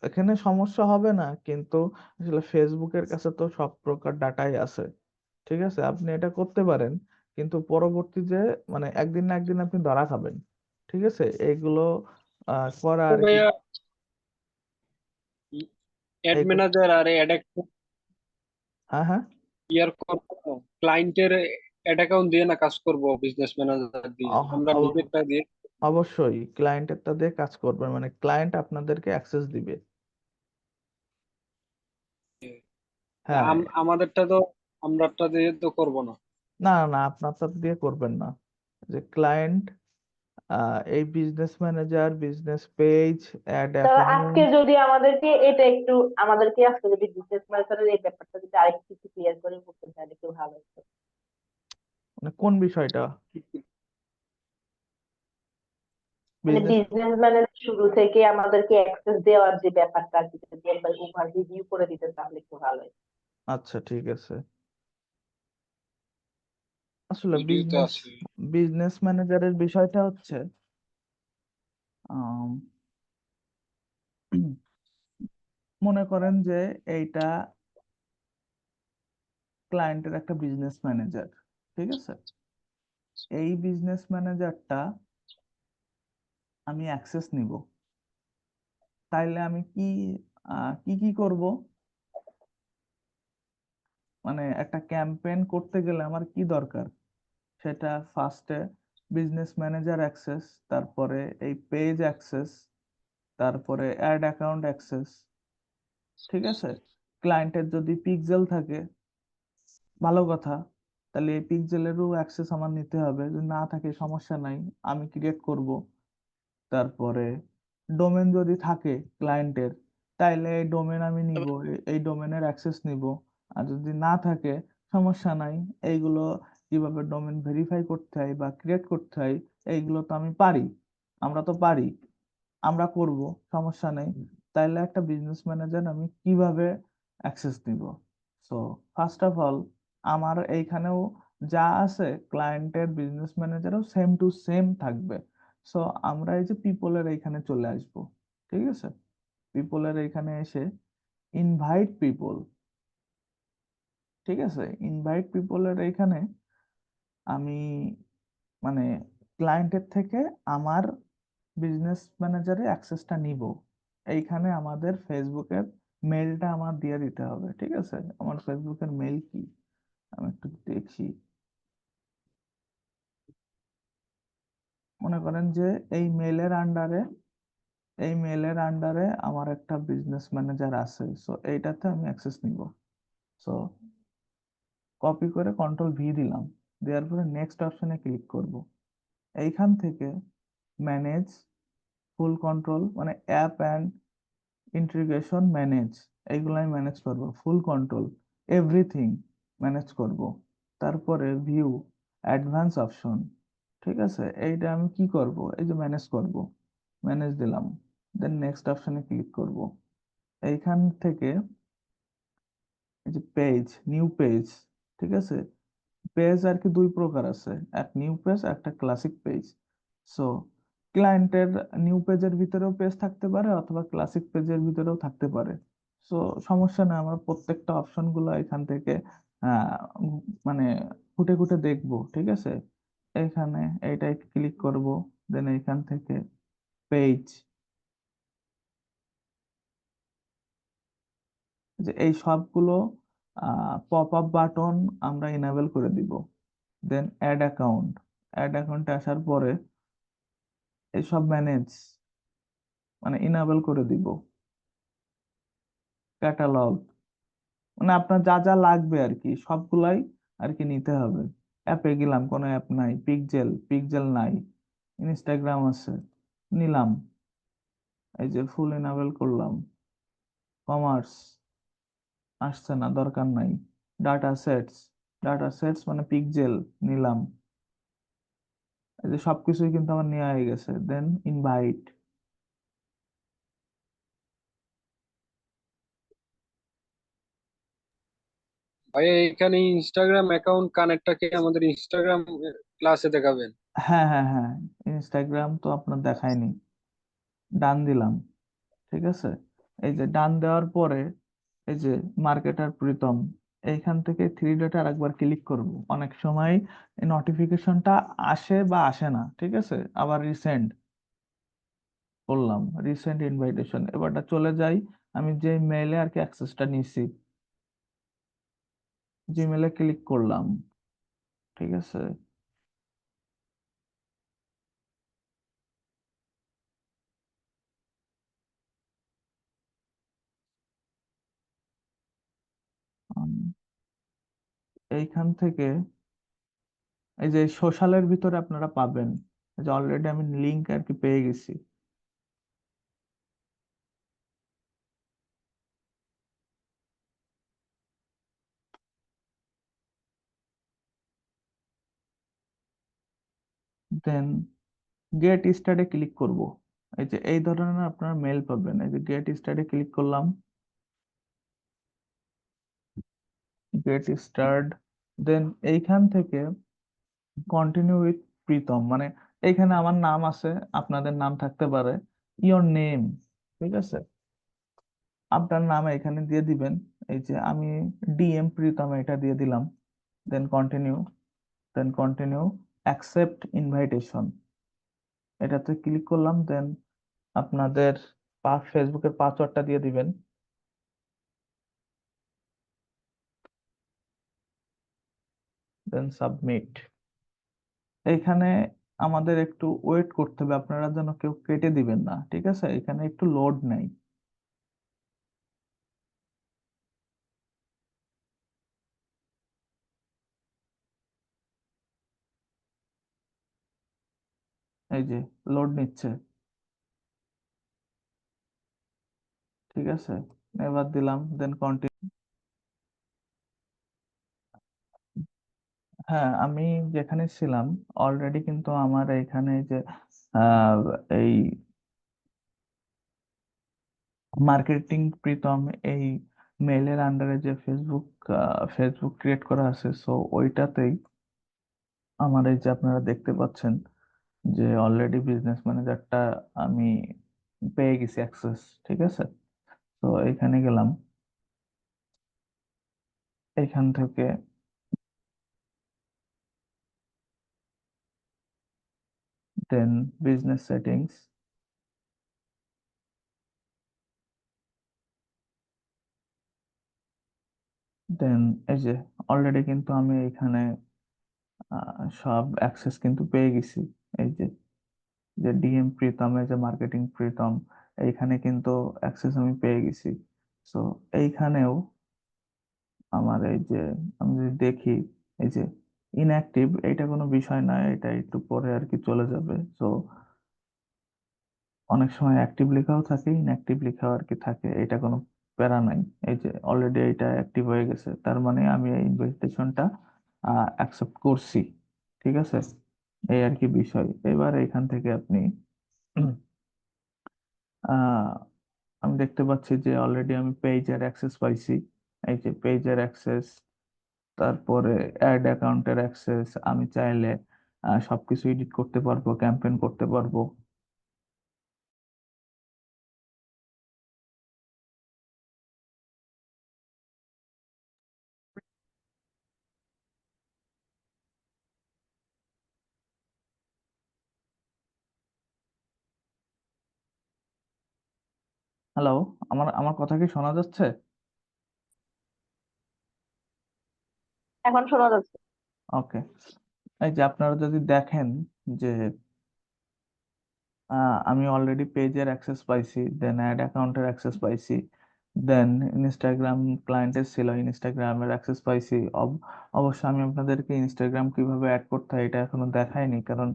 S1: এখানে সমস্যা হবে না, কিন্তু আসলে ফেসবুকের কাছে তো সব প্রকার ডাটাই আছে। ঠিক আছে, আপনি এটা করতে পারেন, কিন্তু পরবর্তী যে মানে একদিন না একদিন আপনি ধরা খাবেন। ঠিক আছে, এইগুলো করা
S4: তো
S1: আর কি
S4: ভাইয়া অ্যাড
S1: এইগুলো,
S4: ম্যানেজার আর অ্যাড
S1: হ্যাঁ হ্যাঁ,
S4: ইয়ার করবো, ক্লায়েন্টের অ্যাড অ্যাকাউন্ট দিয়ে না কাজ করব বিজনেস ম্যানেজার দিয়ে,
S1: অহ-
S4: আমরা
S1: অব-
S4: নিজেরটা দিয়ে?
S1: অবশ্যই ক্লায়েন্টেরটা দিয়ে কাজ করবেন, মানে ক্লায়েন্ট আপনাদেরকে অ্যাক্সেস দিবে। হ্যাঁ,
S4: আমাদেরটা তো আমরাটা দিয়ে তো করবো না।
S1: না না না, আপনারটা দিয়ে করবেন না। যে ক্লায়েন্ট এই business manager, business page, ad
S2: তাহলে আজকে
S1: অ্যাকাউন্ট,
S2: যদি আমাদেরকে আজকে যদি বিজনেস ম্যানেজারের এই ব্যাপারটা যদি আরেকটু ক্লিয়ার করে বলতে তাহলে একটু ভালো হতো।
S1: মানে কোন বিষয়টা?
S2: মানে
S1: বিজনেস
S2: বিজনেসম্যানের শুরু থেকে আমাদেরকে অ্যাক্সেস দেওয়ার যে ব্যাপারটা আর কি, যদি একবার ওভারভিউ করে দিতেন তাহলে একটু ভালো হয়।
S1: আচ্ছা ঠিক আছে। আসলে
S4: ভিডিও তো
S1: বিজনেস
S4: আছে।
S1: বিজনেস ম্যানেজারের বিষয়টা হচ্ছে আম, মনে করেন যে এইটা ক্লায়েন্টের একটা বিজনেস ম্যানেজার, ঠিক আছে? এই বিজনেস ম্যানেজারটা আমি অ্যাক্সেস নিব, তাইলে আমি কি কি করব? মানে একটা ক্যাম্পেইন করতে গেলে আমার কি দরকার, সেটা ফার্স্টে বিজনেস ম্যানেজার অ্যাক্সেস, তারপরে এই পেজ অ্যাক্সেস, তারপরে অ্যাড অ্যাকাউন্ট অ্যাক্সেস, ঠিক আছে? ক্লায়েন্টের যদি পিক্সেল থাকে ভালো কথা, তাহলে এই পিক্সেলেরও অ্যাক্সেস আমার নিতে হবে, যদি না থাকে সমস্যা নাই, আমি ক্রিয়েট করব। তারপরে ডোমেন যদি থাকে ক্লায়েন্টের, তাইলে এই ডোমেন আমি নিব, এই ডোমেনের অ্যাক্সেস নিব। আর যদি না থাকে সমস্যা নাই, এইগুলো কিভাবে ডোমেন ভেরিফাই করতে হয় বা ক্রিয়েট করতে হয় এইগুলো তো আমি পারি, আমরা তো পারি, আমরা করব, সমস্যা নেই। তাইলে একটা বিজনেস ম্যানেজার আমি কিভাবে অ্যাক্সেস নিব? সো ফার্স্ট অফ অল আমার এইখানেও যা আছে ক্লায়েন্টের বিজনেস ম্যানেজারও সেম টু সেম থাকবে। সো আমরা এই যে পিপলের এইখানে চলে আসব, ঠিক আছে? পিপলের এইখানে এসে ইনভাইট পিপল, ঠিক আছে? ইনভাইট পিপলের এইখানে আমি মানে ক্লায়েন্টের থেকে আমার বিজনেস ম্যানেজারে অ্যাক্সেসটা নিব। এইখানে আমাদের ফেসবুকের মেলটা আমার দিয়ে দিতে হবে, ঠিক আছে? আমার ফেসবুকের মেল কি, আমি একটু দেখি। মনে করেন যে এই মেলের আন্ডারে আমার একটা বিজনেস ম্যানেজার আছে, সো এইটাতে আমি অ্যাক্সেস নিব। সো কপি করে কন্ট্রোল V দিলাম, দেওয়ার পরে নেক্সট অপশনে ক্লিক করব। এইখান থেকে ম্যানেজ ফুল কন্ট্রোল, মানে অ্যাপ অ্যান্ড ইন্টিগ্রেশন ম্যানেজ, এইগুলো আমি ম্যানেজ করব, ফুল কন্ট্রোল এভরিথিং ম্যানেজ করব। তারপরে ভিউ অ্যাডভান্স অপশন, ঠিক আছে? এইটা আমি কি করব, এই যে ম্যানেজ করব, ম্যানেজ দিলাম, দেন নেক্সট অপশনে ক্লিক করব। এইখান থেকে এই যে পেজ, নিউ পেজ, ঠিক আছে? পেজ আর কি দুই প্রকার আছে, এক নিউ পেজ, একটা ক্লাসিক পেজ। সো ক্লায়েন্টের নিউ পেজের ভিতরেও পেজ থাকতে পারে অথবা ক্লাসিক পেজের ভিতরেও থাকতে পারে। সো সমস্যা নেই, আমরা প্রত্যেকটা অপশন গুলো এখান থেকে মানে খুঁটে খুঁটে দেখবো, ঠিক আছে? এখানে এইটাই ক্লিক করব, দেন এখান থেকে পেজ, যে এই সবগুলো পপ আপ বাটন আমরা ইনেবল করে দিব। দেন অ্যাড অ্যাকাউন্টে আসার পরে এইসব ম্যানেজ, মানে ইনেবল করে দিব। ক্যাটালগ, মানে আপনার যা যা লাগবে আর কি সবগুলাই আর কি নিতে হবে। অ্যাপে গেলাম, কোনো অ্যাপ নাই, পিক্সেল নাই, ইনস্টাগ্রাম আছে, নিলাম, এই যে ফুল ইনেবল করলাম। কমার্স আসছে না, দরকার নাই। ডাটা সেটস মানে পিক্সেল নিলাম। এই যে সবকিছুই কিন্তু আমার নেওয়া হয়ে গেছে, দেন ইনভাইট।
S4: ভাই এখানে ইনস্টাগ্রাম অ্যাকাউন্ট কানেক্টটা কি আমাদের ইনস্টাগ্রাম ক্লাসে দেখাবেন?
S1: হ্যাঁ হ্যাঁ হ্যাঁ, ইনস্টাগ্রাম তো আপনার দেখায়নি, ডান দিলাম, ঠিক আছে? এই যে ডান দেওয়ার পরে এই যে মার্কেটার প্রীতম, এইখান থেকে থ্রি ডটে আরেকবার ক্লিক করব। অনেক সময় এই নোটিফিকেশনটা আসে বা আসে না, ঠিক আছে? আবার রিসেন্ট করলাম, রিসেন্ট ইনভাইটেশন, এবারটা চলে যাই আমি যে মেইলে আর কি অ্যাক্সেসটা নিছি, জিমেলে ক্লিক করলাম, ঠিক আছে? উম, এইখান থেকে এই যে সোশ্যালের ভিতরে আপনারা পাবেন, এই যে অলরেডি আমি লিংক আর কি পেয়ে গেছি। দেন গেট স্টার্টে ক্লিক করব। এই যে এই ধরনের আপনারা মেল পাবেন। এই যে গেট স্টার্টে ক্লিক করলাম, গেট স্টার্ট, দেন এইখান থেকে কন্টিনিউ উইথ প্রীতম, মানে এইখানে আমার নাম আছে, আপনাদের নাম থাকতে পারে, ইওর নেম, ঠিক আছে, আপনার নাম এখানে দিয়ে দিবেন। এই যে আমি ডিএম প্রীতম এটা দিয়ে দিলাম, then continue, then continue, accept invitation এটাতে ক্লিক করলাম, দেন আপনাদের ফেসবুকের পাসওয়ার্ডটা দিয়ে দিবেন, দেন সাবমিট। এইখানে আমাদের একটু ওয়েট করতে হবে, আপনারা যেন কেউ কেটে দিবেন না, ঠিক আছে, এখানে একটু লোড নেই। এই যে লোড নিচ্ছে, ঠিক আছে, এবার দিলাম, দেন কন্টিনিউ। হ্যাঁ, আমি যেখানে ছিলাম অলরেডি কিন্তু আমার এখানে যে আহ, এই মার্কেটিং প্রীতম এই মেইলের আন্ডারে যে ফেসবুক ক্রিয়েট করা আছে, সো ওইটাতেই আমার এই যে আপনারা দেখতে পাচ্ছেন যে অলরেডি বিজনেস ম্যানেজারটা আমি পেয়ে গেছি অ্যাক্সেস, ঠিক আছে। তো এখানে গেলাম, এখান থেকে দেন বিজনেস সেটিংস, দেন এই যে অলরেডি কিন্তু আমি এখানে সব অ্যাক্সেস কিন্তু পেয়ে গেছি। এই যে যে ডিএম প্রীতম, এই যে মার্কেটিং প্রীতম, এইখানে কিন্তু অ্যাক্সেস আমি পেয়ে গেছি। সো এইখানেও আমার এই যে আমি যদি দেখি, এই যে ইনঅ্যাক্টিভ, এটা কোনো বিষয় না, এটা একটু পরে আর কি চলে যাবে। সো অনেক সময় অ্যাক্টিভ লেখাও থাকে, ইনঅ্যাক্টিভ লেখাও আর কি থাকে, এটা কোনো প্যারা নাই। এই যে অলরেডি এটা অ্যাক্টিভ হয়ে গেছে, তার মানে আমি এই ইনভিটেশনটা অ্যাকসেপ্ট করছি, ঠিক আছে, এই আর কি বিষয়। এবার এখান থেকে আপনি আহ আমি দেখতে পাচ্ছি যে অলরেডি আমি পেজের অ্যাক্সেস পাইছি। এই যে পেজের অ্যাক্সেস, তারপরে অ্যাড অ্যাকাউন্টের অ্যাক্সেস, আমি চাইলে সবকিছু এডিট করতে পারবো, ক্যাম্পেইন করতে পারবো। হ্যালো, আমার আমার কথা কি শোনা যাচ্ছে?
S2: এখন শোনা যাচ্ছে।
S1: ওকে। এই যে আপনারা যদি দেখেন যে আমি অলরেডি পেজের অ্যাক্সেস পাইছি, দেন অ্যাড অ্যাকাউন্টের অ্যাক্সেস পাইছি, দেন ইনস্টাগ্রাম ক্লায়েন্টের ছিল, ইনস্টাগ্রামের অ্যাক্সেস পাইছি। অবশ্য আমি আপনাদেরকে ইনস্টাগ্রাম কিভাবে অ্যাড করতে হয় এটা এখনো দেখাইনি, কারণ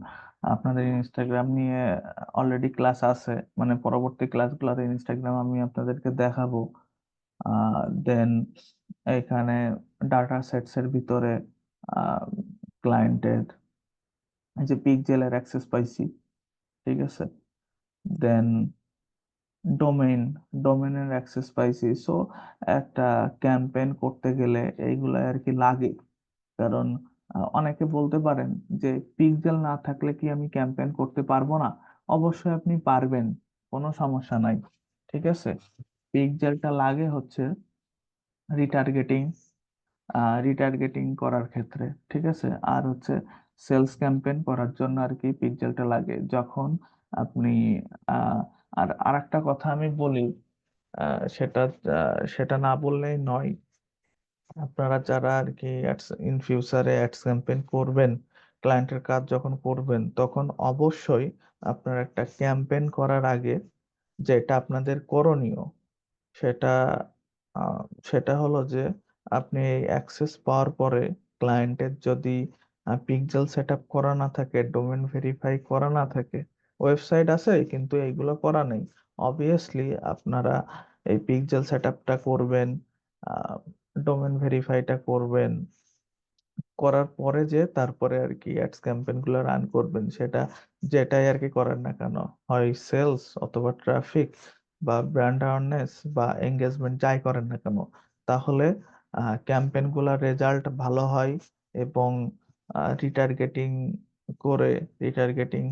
S1: আপনাদের ইনস্টাগ্রাম নিয়ে অলরেডি ক্লাস আছে, মানে পরবর্তী ক্লাসগুলোতে ইনস্টাগ্রাম আমি আপনাদেরকে দেখাবো। দেন এখানে ডাটা সেটস এর ভিতরে ক্লায়েন্টের এই যে পিকজেলের অ্যাক্সেস পাইছি, ঠিক আছে, দেন ডোমেইন ডোমেইনের অ্যাক্সেস পাইছি। সো একটা ক্যাম্পেইন করতে গেলে এইগুলো আর কি লাগে, কারণ অনেকে বলতে পারেন যে পিক্সেল না থাকলে কি আমি ক্যাম্পেইন করতে পারবো না? অবশ্যই আপনি পারবেন, কোনো সমস্যা নাই, ঠিক আছে। পিক্সেলটা লাগে হচ্ছে রিটার্গেটিং, রিটার্গেটিং করার ক্ষেত্রে, ঠিক আছে, আর হচ্ছে সেলস ক্যাম্পেইন করার জন্য আর কি পিক্সেলটা লাগে, যখন আপনি আহ, আর আরেকটা কথা আমি বলি, সেটা সেটা না বললেই নয়। আপনারা যারা আর কি ইন ফিউচারে অ্যাডস ক্যাম্পেইন করবেন, ক্লায়েন্টের কাজ যখন করবেন, তখন অবশ্যই আপনার একটা ক্যাম্পেইন করার আগে যেটা আপনাদের করণীয়, সেটা আহ, সেটা হলো যে আপনি অ্যাক্সেস পাওয়ার পরে ক্লায়েন্টের যদি পিক্সেল সেট আপ করা না থাকে, ডোমেন ভেরিফাই করা না থাকে, ওয়েবসাইট আছে কিন্তু এইগুলো করা নেই, অবভিয়াসলি আপনারা এই পিক্সেল সেট আপটা করবেন, ডোমেন ভেরিফাইটা করবেন, করার পরে যে তারপরে আর কি অ্যাডস ক্যাম্পেইন গুলো রান করবেন, সেটা যেটাই আর কি করেন না কেন, হয় সেলস অথবা ট্রাফিক বা ব্র্যান্ড অ্যাওয়ারনেস বা এঙ্গেজমেন্ট, যাই করেন না কেন, তাহলে ক্যাম্পেইন গুলার রেজাল্ট ভালো হয় এবং রিটার্গেটিং করে রিটার্গেটিং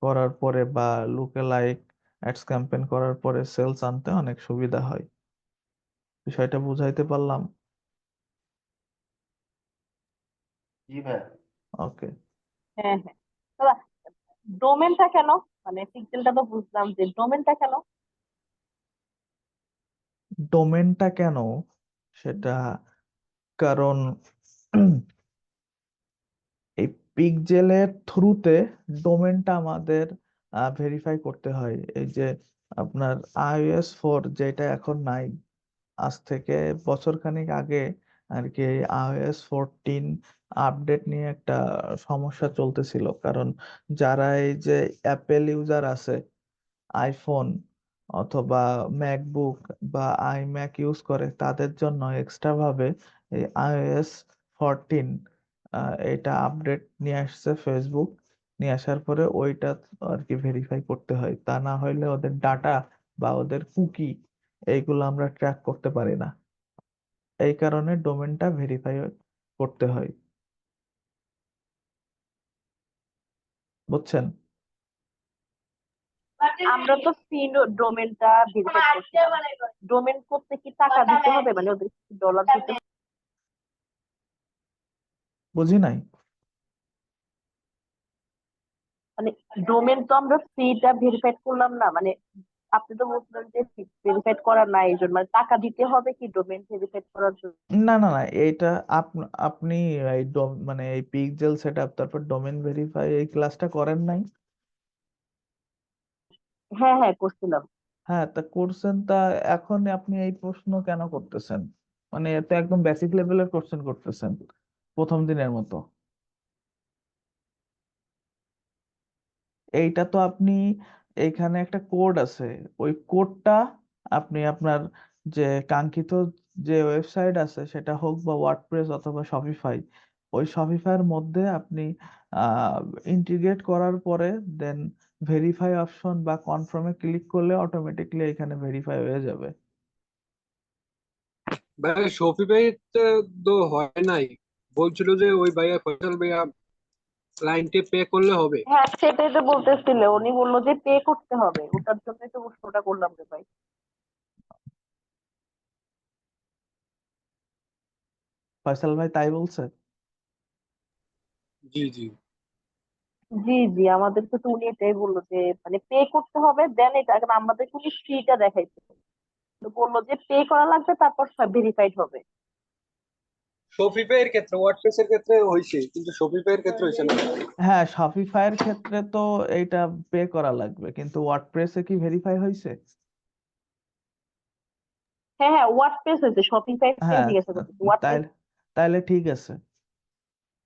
S1: করার পরে বা লুকে লাইক অ্যাডস ক্যাম্পেইন করার পরে সেলস আনতে অনেক সুবিধা হয়। বিষয়টা বুঝাইতে পারলাম?
S5: জি ভাই।
S1: ওকে।
S2: হ্যাঁ, হ্যাঁ। ডোমেনটা কেন, মানে পিক্সেলটা তো বুঝলাম, যে ডোমেনটা কেন?
S1: ডোমেনটা কেন সেটা, কারণ এই পিকজেলের থ্রুতে ডোমেনটা আমাদের ভেরিফাই করতে হয়। এই যে আপনার iOS 4 যেটা এখন নাই, আজ থেকে বছর খানেক আগে আর কি iOS 14 আপডেট নিয়ে একটা সমস্যা চলতেছিল, কারণ যারা এই যে অ্যাপেল ইউজার আছে, আইফোন অথবা ম্যাকবুক বা আইম্যাক ইউজ করে, তাদের জন্য এক্সট্রা ভাবে এই iOS 14 এটা আপডেট নিয়ে আসছে ফেসবুক। নিয়ে আসার পরে ওইটা আর কি ভেরিফাই করতে হয়, তা না হইলে ওদের ডাটা বা ওদের কুকি এইগুলো আমরা ট্র্যাক করতে পারি না। এই কারণে ডোমেনটা ভেরিফাই করতে হয়, বুঝছেন?
S2: আমরা তো ফ্রি ডোমেনটা ভেরিফাই করছি। ডোমেন করতে কি টাকা দিতে হবে, মানে ওদের ডলার দিতে হবে?
S1: বুঝি নাই।
S2: মানে ডোমেন তো আমরা ফ্রিটা ভেরিফাই করলাম না, মানে আপনি তো বলছিলেন যে ভেরিফাই করা নাই, এই জন্য মানে টাকা দিতে হবে কি ডোমেন ভেরিফাই করার জন্য?
S1: না না না, এইটা আপনি এই মানে এই পিক্সেল সেটআপ তারপর ডোমেন ভেরিফাই এই ক্লাসটা করেন নাই?
S2: হ্যাঁ, হ্যাঁ, করছিলাম।
S1: হ্যাঁ, তা করছেন, তা এখন আপনি এই প্রশ্ন কেন করতেছেন? মানে এত একদম বেসিক লেভেলের কোশ্চেন করতেছেন প্রথম দিনের মতো। এইটা তো আপনি, এইখানে একটা কোড আছে, ওই কোডটা আপনি আপনার যে কাঙ্ক্ষিত যে ওয়েবসাইট আছে, সেটা হোক বা ওয়ার্ডপ্রেস অথবা শপিফাই, ওই শপিফাইয়ের মধ্যে আপনি ইন্টিগ্রেট করার পরে দেন ভেরিফাই অপশন বা কনফার্মে ক্লিক করলে অটোমেটিকলি এখানে ভেরিফাই হয়ে যাবে।
S4: ভাই শফিভাই তো হয় নাই, বলছিল যে ওই ভাইয়া ফয়সাল ভাইয়া ক্লায়েন্টে পে করলে হবে।
S2: হ্যাঁ, সেটাই তো বলতেছিল, উনি বললো যে পে করতে হবে, ওটার জন্যই তো প্রশ্নটা করলাম রে ভাই।
S1: ফয়সাল ভাই তাই বলছে?
S4: জি জি।
S2: জি, জি, আমাদেরকে তো উনি এটাই বললো যে মানে পে করতে হবে, দেন এটা, এখন আমাদের উনি ফ্রিটা দেখাইছে, তো বললো যে পে করা লাগবে, তারপর সব ভেরিফাইড হবে।
S4: শফিফাই এর ক্ষেত্রে, ওয়ার্ডপ্রেস এর ক্ষেত্রে হয়েছে, কিন্তু শফিফাই এর ক্ষেত্রে হয়েছে না।
S1: হ্যাঁ, শপিফাইয়ের ক্ষেত্রে তো এইটা পে করা লাগবে, কিন্তু ওয়ার্ডপ্রেসে কি ভেরিফাই হয়েছে?
S2: হ্যাঁ, হ্যাঁ, ওয়ার্ডপ্রেস হয়েছে, শপিফাই
S1: হ্যাঁ,
S2: জিজ্ঞাসা করতেছি, ওয়ার্ডপ্রেস।
S1: তাইলে তাইলে ঠিক আছে।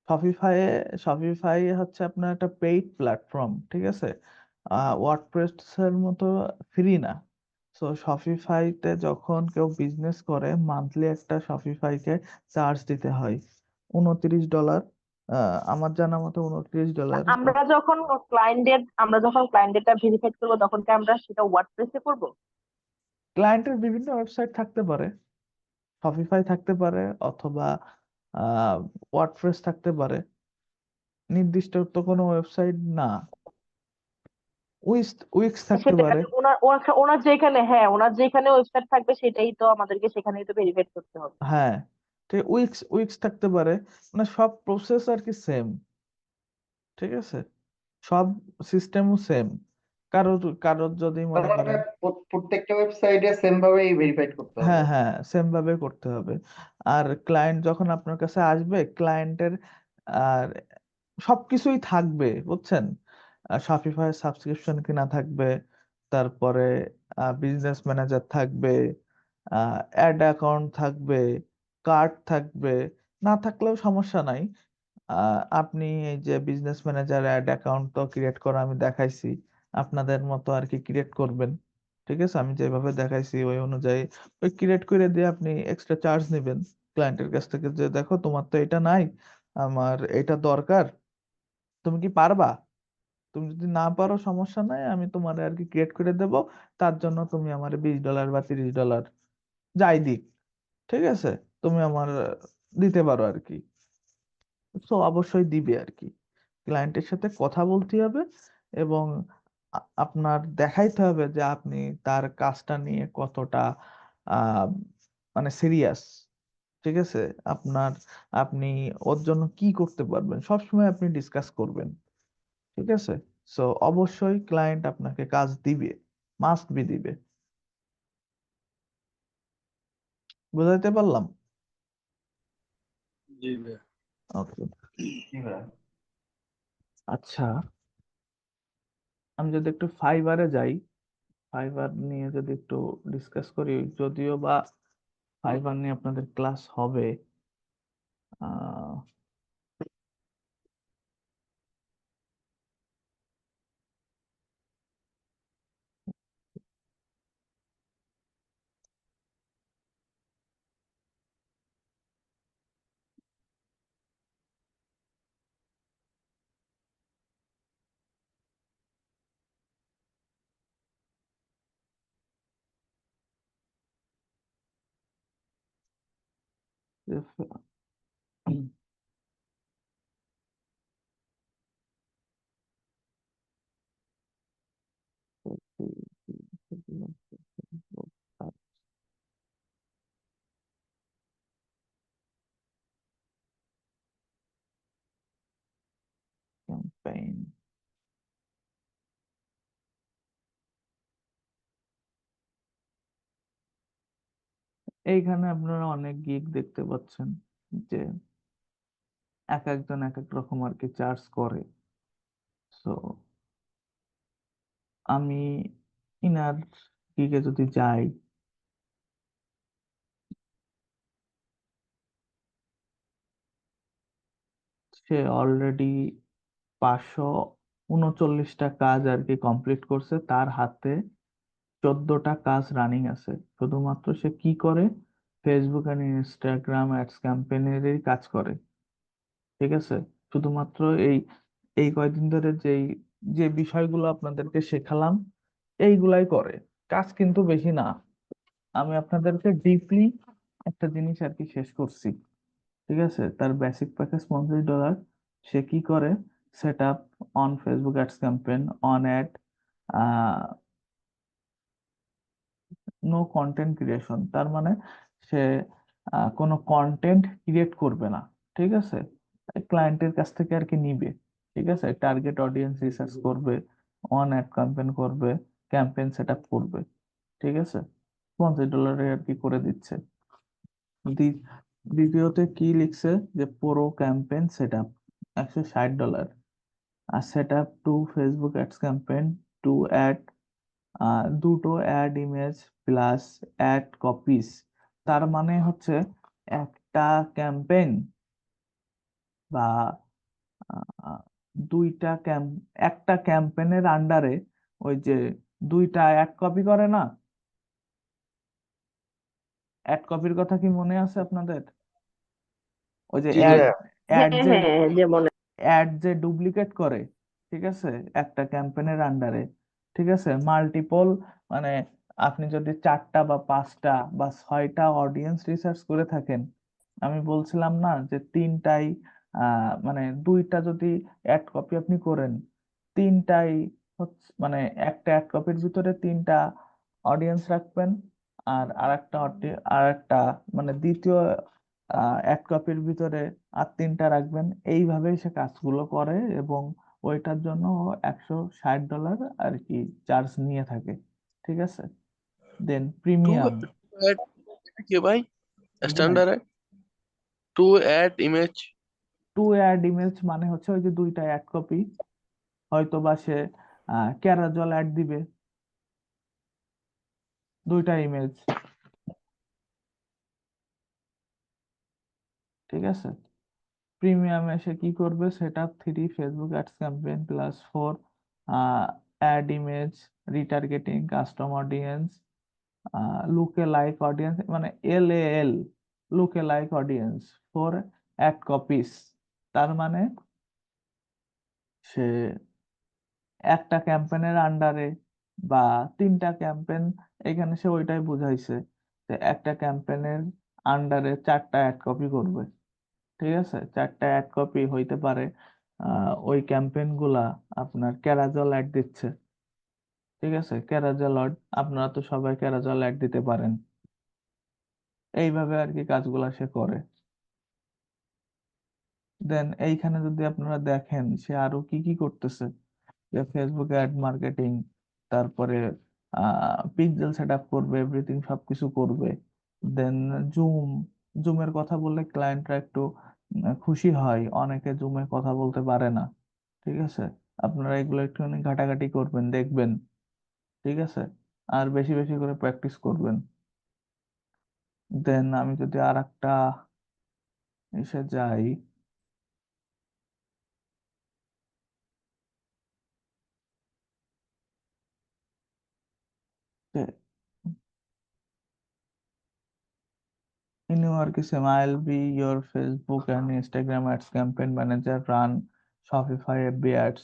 S1: শপিফাই শপিফাই হচ্ছে আপনার একটা পেইড প্ল্যাটফর্ম, ঠিক আছে? ওয়ার্ডপ্রেস এর মতো ফ্রি না। সো শপিফাইতে যখন কেউ বিজনেস করে, মান্থলি একটা শপিফাইকে চার্জ দিতে হয় $29। আমার জানা মতো $29।
S2: আমরা যখন ক্লায়েন্টেরটা ভেরিফাই করবো, তখন কি আমরা সেটা ওয়ার্ডপ্রেসে করবো?
S1: ক্লায়েন্টের বিভিন্ন ওয়েবসাইট থাকতে পারে, শপিফাই থাকতে পারে অথবা ওয়ার্ডপ্রেস থাকতে পারে, নির্দিষ্ট তো কোনো ওয়েবসাইট না। উইক্স থাকতে
S2: সেটা
S1: পারে।
S2: ওনার যেখানে, হ্যাঁ, ওনার যেখানে ওয়েবসাইট থাকবে সেটাই তো আমাদেরকে সেখানেই তো ভেরিফাই করতে হবে।
S1: হ্যাঁ, ঠিক, উইক্স উইক্স থাকতে পারে। মানে সব প্রসেস আর কি সেম, ঠিক আছে? সব সিস্টেমও সেম। কারোর কারোর যদি
S5: তার
S1: মনে
S5: মানে
S1: করেন,
S5: প্রত্যেকটা ওয়েবসাইটে সেম ভাবেই ভেরিফাইড করতে হবে।
S1: হ্যাঁ হ্যাঁ, সেম ভাবে করতে হবে। আর ক্লায়েন্ট যখন আপনার কাছে আসবে, ক্লায়েন্টের আর সবকিছুই থাকবে, বুঝছেন? শপিফাই সাবস্ক্রিপশন কিনা থাকবে, তারপরে বিজনেস ম্যানেজার থাকবে, অ্যাড অ্যাকাউন্ট থাকবে, কার্ড থাকবে। না থাকলেও সমস্যা নাই। আপনি এই যে বিজনেস ম্যানেজার অ্যাড অ্যাকাউন্ট তো ক্রিয়েট করা আমি দেখাইছি, আপনাদের মতো আর কি ক্রিয়েট করবেন, ঠিক আছে? আমি যেভাবে দেখাইছি ওই অনুযায়ী ওই ক্রিয়েট করে দিয়ে আপনি এক্সট্রা চার্জ নেবেন ক্লায়েন্টের কাছ থেকে, যে দেখো তোমার তো এটা নাই, আমার এটা দরকার, তুমি কি পারবা? তুমি যদি না পারো সমস্যা নাই, আমি তোমার আর কি ক্রিয়েট করে দেব। তার জন্য তুমি আমার $20 বা $30 যাই দিক, ঠিক আছে, তুমি আমার দিতে পারো আর কি। তো অবশ্যই দিবে আর কি। ক্লায়েন্টের সাথে কথা বলতে হবে এবং আপনার দেখাইতে হবে যে আপনি তার কাজটা নিয়ে কতটা আহ মানে সিরিয়াস। ঠিক আছে, আপনার আপনি ওর জন্য কি করতে পারবেন সবসময় আপনি ডিসকাস করবেন। ঠিক আছে, সো অবশ্যই ক্লায়েন্ট আপনাকে কাজ দিবে, মাস্ট বি দিবে। বুঝাইতে পারলাম?
S4: জি ভাইয়া।
S1: ওকে।
S5: জি ভাইয়া।
S1: আচ্ছা, আমি যদি একটু ফাইবারে যাই, ফাইবার নিয়ে যদি একটু ডিসকাস করি, যদিও বা ফাইবার নিয়ে আপনাদের ক্লাস হবে আহ ক্যাম্পেইন, এইখানে আপনারা অনেক গিগ দেখতে পাচ্ছেন যে এক একজন এক এক রকম আর কি চার্জ করে। সো আমি ইনার গিগে যদি যাই, সে অলরেডি 539টা কাজ আর কি কমপ্লিট করছে, তার হাতে 14টা কাজ রানিং আছে। শুধুমাত্র সে কি করে, ফেসবুক আর ইনস্টাগ্রাম অ্যাডস ক্যাম্পেইনেরই কাজ করে। ঠিক আছে, শুধুমাত্র এই এই কয়দিন ধরে যে বিষয়গুলো আপনাদেরকে শেখালাম এইগুলাই করে, কাজ কিন্তু বেশি না। আমি আপনাদেরকে ডিপলি একটা জিনিস আর কি শেষ করছি। ঠিক আছে, তার বেসিক প্যাকেজ $35। সে কি করে, set up on Facebook ads campaign, on ad, no content creation. তার মানে সে কোনো কন্টেন্ট ক্রিয়েট করবে না। ঠিক আছে, ক্লায়েন্টের কাছ থেকে আর কি নিবে। ঠিক আছে, টার্গেট অডিয়েন্স রিসার্চ করবে, অন অ্যাড ক্যাম্পেইন করবে, ক্যাম্পেইন সেট আপ করবে। ঠিক আছে, $50 আর কি করে দিচ্ছে। দ্বি- দ্বিতীয়তে কি লিখছে, যে পুরো ক্যাম্পেইন সেট আপ $160। আর set up to Facebook ads campaign two ad, দুটো ad image plus ad copies. তার মানে হচ্ছে একটা ক্যাম্পেইন বা আহ, দুইটা একটা ক্যাম্পেইনের আন্ডারে ওই যে দুইটা অ্যাড কপি করে না, অ্যাড কপির কথা কি মনে আছে আপনাদের? ওই যে
S4: জি
S1: অ্যাড
S4: ভাইয়া।
S1: অ্যাড
S2: হ্যাঁ
S1: যে
S2: হ্যাঁ, যেমন
S1: অ্যাড যে ডুপ্লিকেট করে, ঠিক আছে, একটা ক্যাম্পেইনের আন্ডারে। ঠিক আছে, মাল্টিপল, মানে আপনি যদি 4টা বা 5টা বা 6টা অডিয়েন্স রিসার্চ করে থাকেন, আমি বলছিলাম না যে 3টাই মানে 2টা যদি অ্যাড কপি আপনি করেন, 3টাই হচ্ছে মানে একটা অ্যাড কপির ভিতরে 3টা অডিয়েন্স রাখবেন, আর আরেকটা মানে দ্বিতীয় অ্যাড কপির ভিতরে আর 3টা রাখবেন। এইভাবেই সে কাজগুলো করে এবং ওইটার জন্য $160 আর কি চার্জ নিয়ে থাকে। ঠিক আছে, দেন
S3: টু
S1: প্রিমিয়াম।
S3: অ্যাড কি ভাই?
S1: ভাই,
S3: standard two ad image.
S1: Two ad image মানে হচ্ছে ওই যে 2টা অ্যাড কপি, হয়তো বা সে ক্যারাজল অ্যাড দিবে, 2টা ইমেজ। ঠিক আছে, প্রিমিয়ামে সে কি করবে, set up 3 Facebook ads campaign +4 ad image, retargeting custom audience, lookalike audience, মানে LAL, lookalike audience, 4 ad copies. তার মানে সে একটা ক্যাম্পেনের আন্ডারে বা 3টা ক্যাম্পেন, এখানে সে ওইটাই বুঝাইছে যে একটা ক্যাম্পেনের আন্ডারে 4টা অ্যাড কপি করবে। ঠিক আছে, 4টা অ্যাড কপি হইতে পারে ওই ক্যাম্পেইন গুলা আপনার ক্যারাজল অ্যাড দিচ্ছে। ঠিক আছে, ক্যারাজল অ্যাড, আপনারা তো সবাই ক্যারাজল অ্যাড দিতে পারেন। এইভাবে আর কি কাজগুলা সে করে। দেন এইখানে যদি আপনারা দেখেন সে আরো কি কি করতেছে, যে ফেসবুক অ্যাড মার্কেটিং, তারপরে পিক্সেল সেট আপ করবে, এভরিথিং সবকিছু করবে। দেন জুম, জুমের কথা বললে ক্লায়েন্টরা একটু খুশি হয়, অনেকে জুমে কথা বলতে পারে না। ঠিক আছে, আপনারা এগুলো একটুখানি ঘাটাঘাটি করবেন, দেখবেন। ঠিক আছে, আর বেশি বেশি করে প্র্যাকটিস করবেন। দেন আমি যদি আর একটা এসে যাই, in your case I'll be your Facebook and Instagram ads campaign manager, run Shopify FB ads।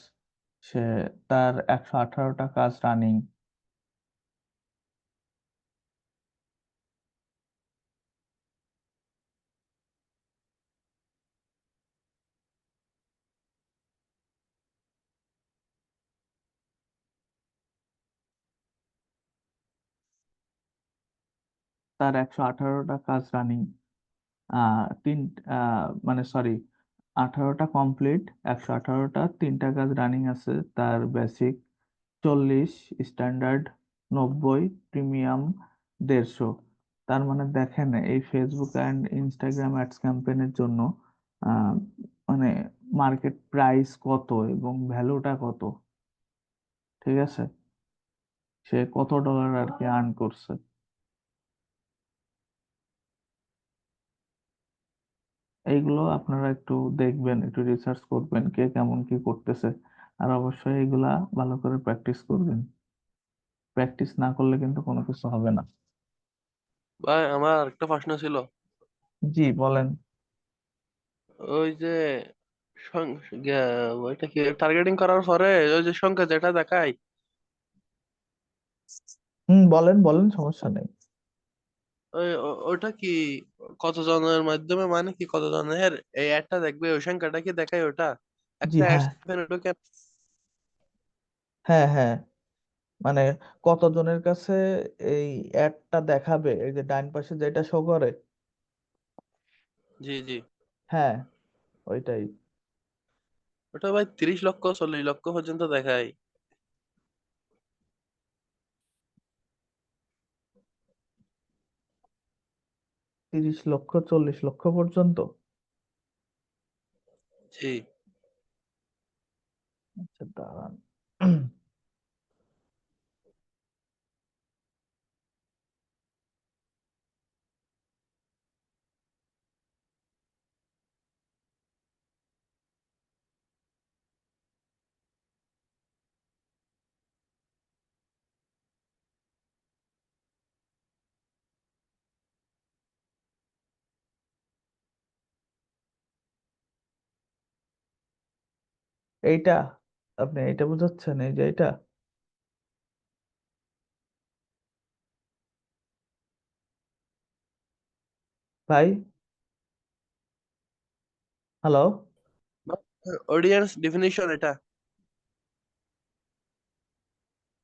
S1: সে তার 118টা কাজ রানিং। তার 118টা কাজ রানিং, তিন মানে সরি, 18টা কমপ্লিট, 118টা, 3টা কাজ রানিং আছে। তার বেসিক 40, স্ট্যান্ডার্ড 90, প্রিমিয়াম 150। তার মানে দেখেন এই ফেসবুক অ্যান্ড ইনস্টাগ্রাম অ্যাডস ক্যাম্পেইনের জন্য আহ, মানে মার্কেট প্রাইস কত এবং ভ্যালুটা কত। ঠিক আছে, সে কত ডলার আর কি আর্ন করছে। এইগুলো আপনারা একটু দেখবেন, একটু রিসার্চ করবেন কে কেমন কি করতেছে। আর অবশ্যই এগুলা ভালো করে প্র্যাকটিস করবেন। প্র্যাকটিস না করলে কিন্তু কোনো কিছু হবে না।
S3: ভাই আমার একটা প্রশ্ন ছিল।
S1: জি বলেন।
S3: ওই যে ওইটা কি টার্গেটিং করার পরে ওই যে সংখ্যা যেটা দেখায়,
S1: বলেন বলেন, সমস্যা নেই।
S3: ওটা কি কতজনের মাধ্যমে, মানে কি কতজনের এই অ্যাডটা দেখবে, ওই সংখ্যাটা কি দেখায় ওটা
S1: জি
S3: একটা
S1: হ্যাঁ,
S3: অ্যাডস ঢুকে?
S1: হ্যাঁ হ্যাঁ, মানে কতজনের কাছে এই অ্যাডটা দেখাবে, এই যে ডান পাশে যেটা শো করে।
S3: জি জি।
S1: হ্যাঁ, ওইটাই।
S3: ওটা ভাই 30 লক্ষ 40 লক্ষ পর্যন্ত দেখায়।
S1: 30 লক্ষ 40 লক্ষ পর্যন্ত?
S3: জি।
S1: আচ্ছা দাঁড়ান। এইটা, আপনি এইটা বুঝাচ্ছেন, এই যে এটা? ভাই, হ্যালো?
S3: অডিয়েন্স ডেফিনিশন এটা,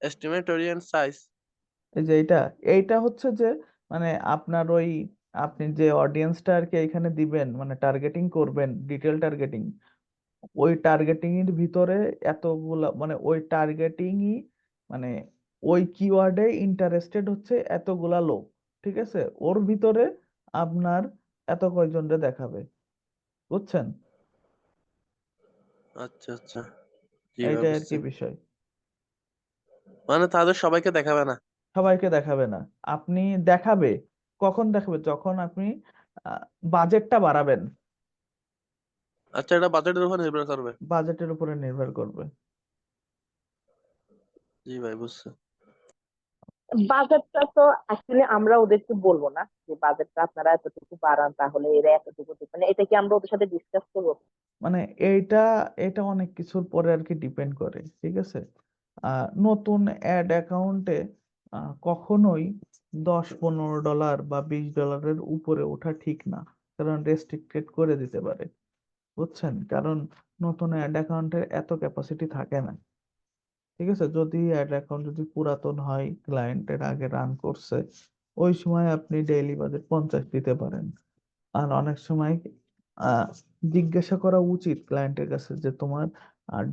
S3: এস্টিমেট অডিয়েন্স সাইজ।
S1: এই যে এইটা, এইটা হচ্ছে যে মানে আপনার ওই, আপনি যে অডিয়েন্সটা আর কি এখানে দিবেন, মানে টার্গেটিং করবেন, ডিটেল টার্গেটিং, ওই টার্গেটিং এর ভিতরে এতগুলা, মানে ওই টার্গেটিংই, মানে ওই কিওয়ার্ডে ইন্টারেস্টেড হচ্ছে এতগুলা লোক। ঠিক আছে, ওর ভিতরে আপনার এত কয়জনরে দেখাবে, বুঝছেন?
S3: আচ্ছা আচ্ছা, জি ভাই
S1: এইটাই আর
S3: বুঝছি।
S1: কি বিষয়।
S3: মানে তাদের সবাইকে দেখাবে না?
S1: সবাইকে দেখাবে না। আপনি দেখাবে, কখন দেখাবে, যখন আপনি বাজেটটা বাড়াবেন।
S3: আচ্ছা, এটা বাজেটের উপর নির্ভর করবে।
S1: বাজেটের উপরে নির্ভর করবে।
S3: জি ভাই বুঝছি।
S2: বাজেটটা তো অ্যাকচুয়ালি আমরা ওদেরকে বলবো না যে বাজেটটা আপনারা এতটুকু বাড়ান তাহলে এরা এতটুকু দিবে। মানে এটা কি আমরা ওদের সাথে ডিসকাস করবো?
S1: মানে এইটা এটা অনেক কিছুর পরে আর কি ডিপেন্ড করে, ঠিক আছে। নতুন অ্যাড অ্যাকাউন্টে কখনোই $10-15 বা $20 উপরে ওঠা ঠিক না, কারণ রেস্ট্রিক্টেড করে দিতে পারে, বুঝছেন। কারণ নতুন অ্যাড অ্যাকাউন্টের এত ক্যাপাসিটি থাকে না, ঠিক আছে। যদি অ্যাড অ্যাকাউন্ট যদি পুরাতন হয়, ক্লায়েন্টের আগে রান করছে, ওই সময় আপনি ডেইলি বাজেট 50 দিতে পারেন। আর অনেক সময় আহ, জিজ্ঞাসা করা উচিত ক্লায়েন্টের কাছে যে তোমার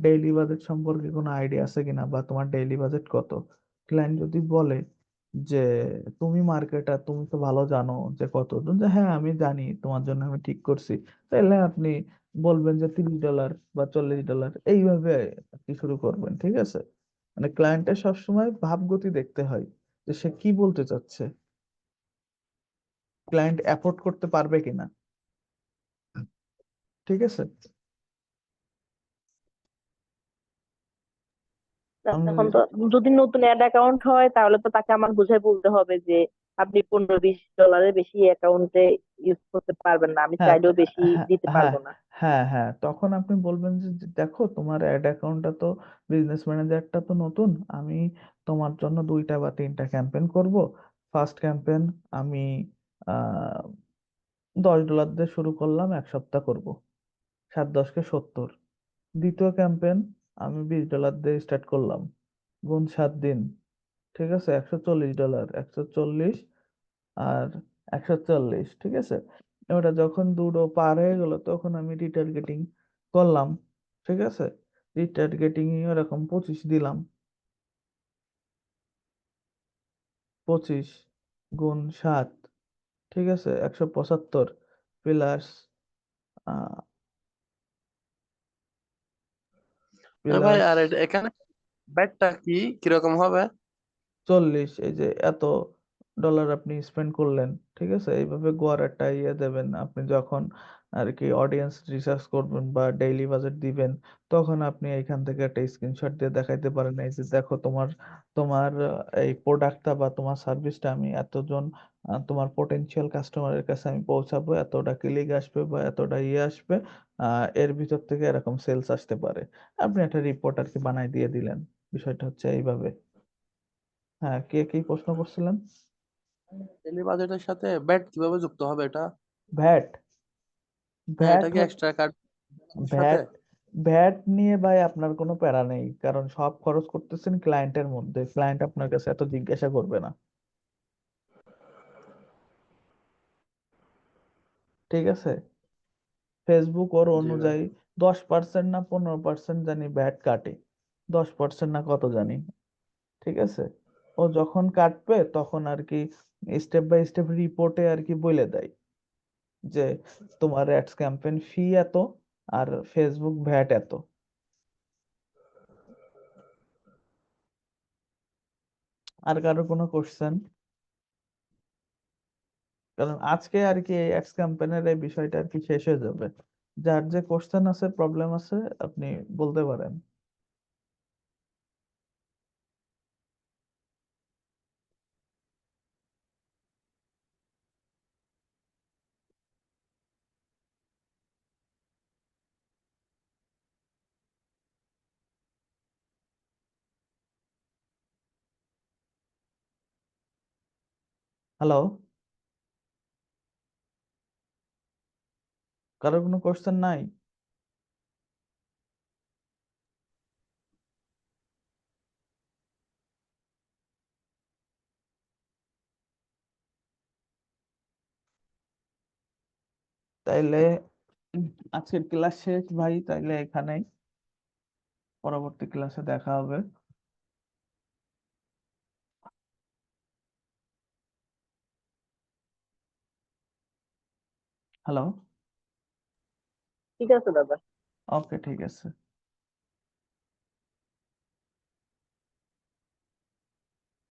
S1: ডেইলি বাজেট সম্পর্কে কোনো আইডিয়া আছে কিনা, বা তোমার ডেইলি বাজেট কত। ক্লায়েন্ট যদি বলে যে তুমি মার্কেটার, তুমি তো ভালো জানো যে কত, যে হ্যাঁ আমি জানি, তোমার জন্য আমি ঠিক করছি, তাহলে আপনি বলবেন যে $30 বা $40 এইভাবে আর কি শুরু করবেন, ঠিক আছে। মানে ক্লায়েন্টের সবসময় ভাবগতি দেখতে হয় যে সে কি বলতে চাচ্ছে, ক্লায়েন্ট অ্যাফোর্ড করতে পারবে কিনা, ঠিক আছে। আমি
S2: এখন তো যদি নতুন অ্যাড অ্যাকাউন্ট হয় তাহলে তো তাকে আমার বুঝাই বলতে হবে যে আপনি $15-20 বেশি অ্যাকাউন্টে ইউজ করতে পারবেন না, আমি
S1: হ্যাঁ
S2: চাইলেও বেশি
S1: হ্যাঁ
S2: দিতে
S1: হ্যাঁ
S2: পারবো না।
S1: হ্যাঁ হ্যাঁ, তখন আপনি বলবেন যে দেখো তোমার অ্যাড অ্যাকাউন্টটা তো, বিজনেস ম্যানেজারটা তো নতুন, আমি তোমার জন্য 2টা বা 3টা ক্যাম্পেইন করব। ফার্স্ট ক্যাম্পেইন আমি আহ $10 দিয়ে শুরু করলাম, 1 সপ্তাহ করব, 7×10 = 70। দ্বিতীয় ক্যাম্পেইন আমি $20 দিয়ে স্টার্ট করলাম, গুণ 7 দিন, ঠিক আছে, $140, 140 আর 140, ঠিক আছে। ওটা যখন দুটো পার হয়ে গেল তখন আমি রিটার্গেটিং করলাম, ঠিক আছে। রিটার্গেটিং এরকম 25 দিলাম, 25 × 7, ঠিক আছে, 175 প্লাস
S3: ভাই
S1: প্লাস
S3: আর এখানে ব্যাটটা কি কিরকম হবে?
S1: 40, এই যে এত ডলার আপনি স্পেন্ড করলেন, ঠিক আছে। এইভাবে গোয়ার একটা ইয়ে দেবেন আপনি যখন আর কি অডিয়েন্স রিসার্চ করবেন বা ডেইলি বাজেট দিবেন, তখন আপনি এইখান থেকে একটা স্ক্রিনশট দিয়ে দেখাইতে পারেন, এই যে দেখো তোমার তোমার এই প্রোডাক্টটা বা তোমার সার্ভিসটা আমি এতজন তোমার পটেনশিয়াল কাস্টমারের কাছে আমি পৌঁছাবো, এতটা ক্লিক আসবে বা এতটা ইয়ে আসবে, এর ভিতর থেকে এরকম সেলস আসতে পারে। আপনি একটা রিপোর্ট আর কি বানাই দিয়ে দিলেন। বিষয়টা হচ্ছে এইভাবে। হ্যাঁ, কে কি প্রশ্ন করছিলেন?
S3: ডেইলি বাজেটের সাথে ব্যাট কিভাবে যুক্ত হবে এটা?
S1: ভ্যাট
S3: হ্যাঁ,
S1: ভ্যাট
S3: এটা কি এক্সট্রা কাট সাথে?
S1: ভ্যাট ভ্যাট নিয়ে ভাই আপনার কোনো প্যারা নেই, কারণ সব খরচ করতেছেন ক্লায়েন্টের মধ্যে, ক্লায়েন্ট আপনার কাছে এত জিজ্ঞাসা করবে না, ঠিক আছে। ফেসবুক ওর
S4: জি ভাই।
S1: অনুযায়ী 10% না 15% জানি ভ্যাট কাটে, 10% না কত জানি, ঠিক আছে। ও যখন কাটবে তখন আর কি স্টেপ বাই স্টেপ রিপোর্টে আর কি বলে দেয় যে তোমার অ্যাডস ক্যাম্পেইন ফি এত, আর ফেসবুক ভ্যাট এত। আর কারো কোনো কোশ্চেন? কারণ আজকে আর কি এই অ্যাডস ক্যাম্পেইনের এই বিষয়টা আর কি শেষ হয়ে যাবে। যার যে কোশ্চেন আছে, প্রবলেম আছে, আপনি বলতে পারেন। হ্যালো, কারো কোনো কোশ্চেন নাই? তাইলে আজকের ক্লাস শেষ ভাই, তাইলে এখানেই, পরবর্তী ক্লাসে দেখা হবে। হ্যালো,
S2: ঠিক আছে দাদা।
S1: ওকে, ঠিক আছে।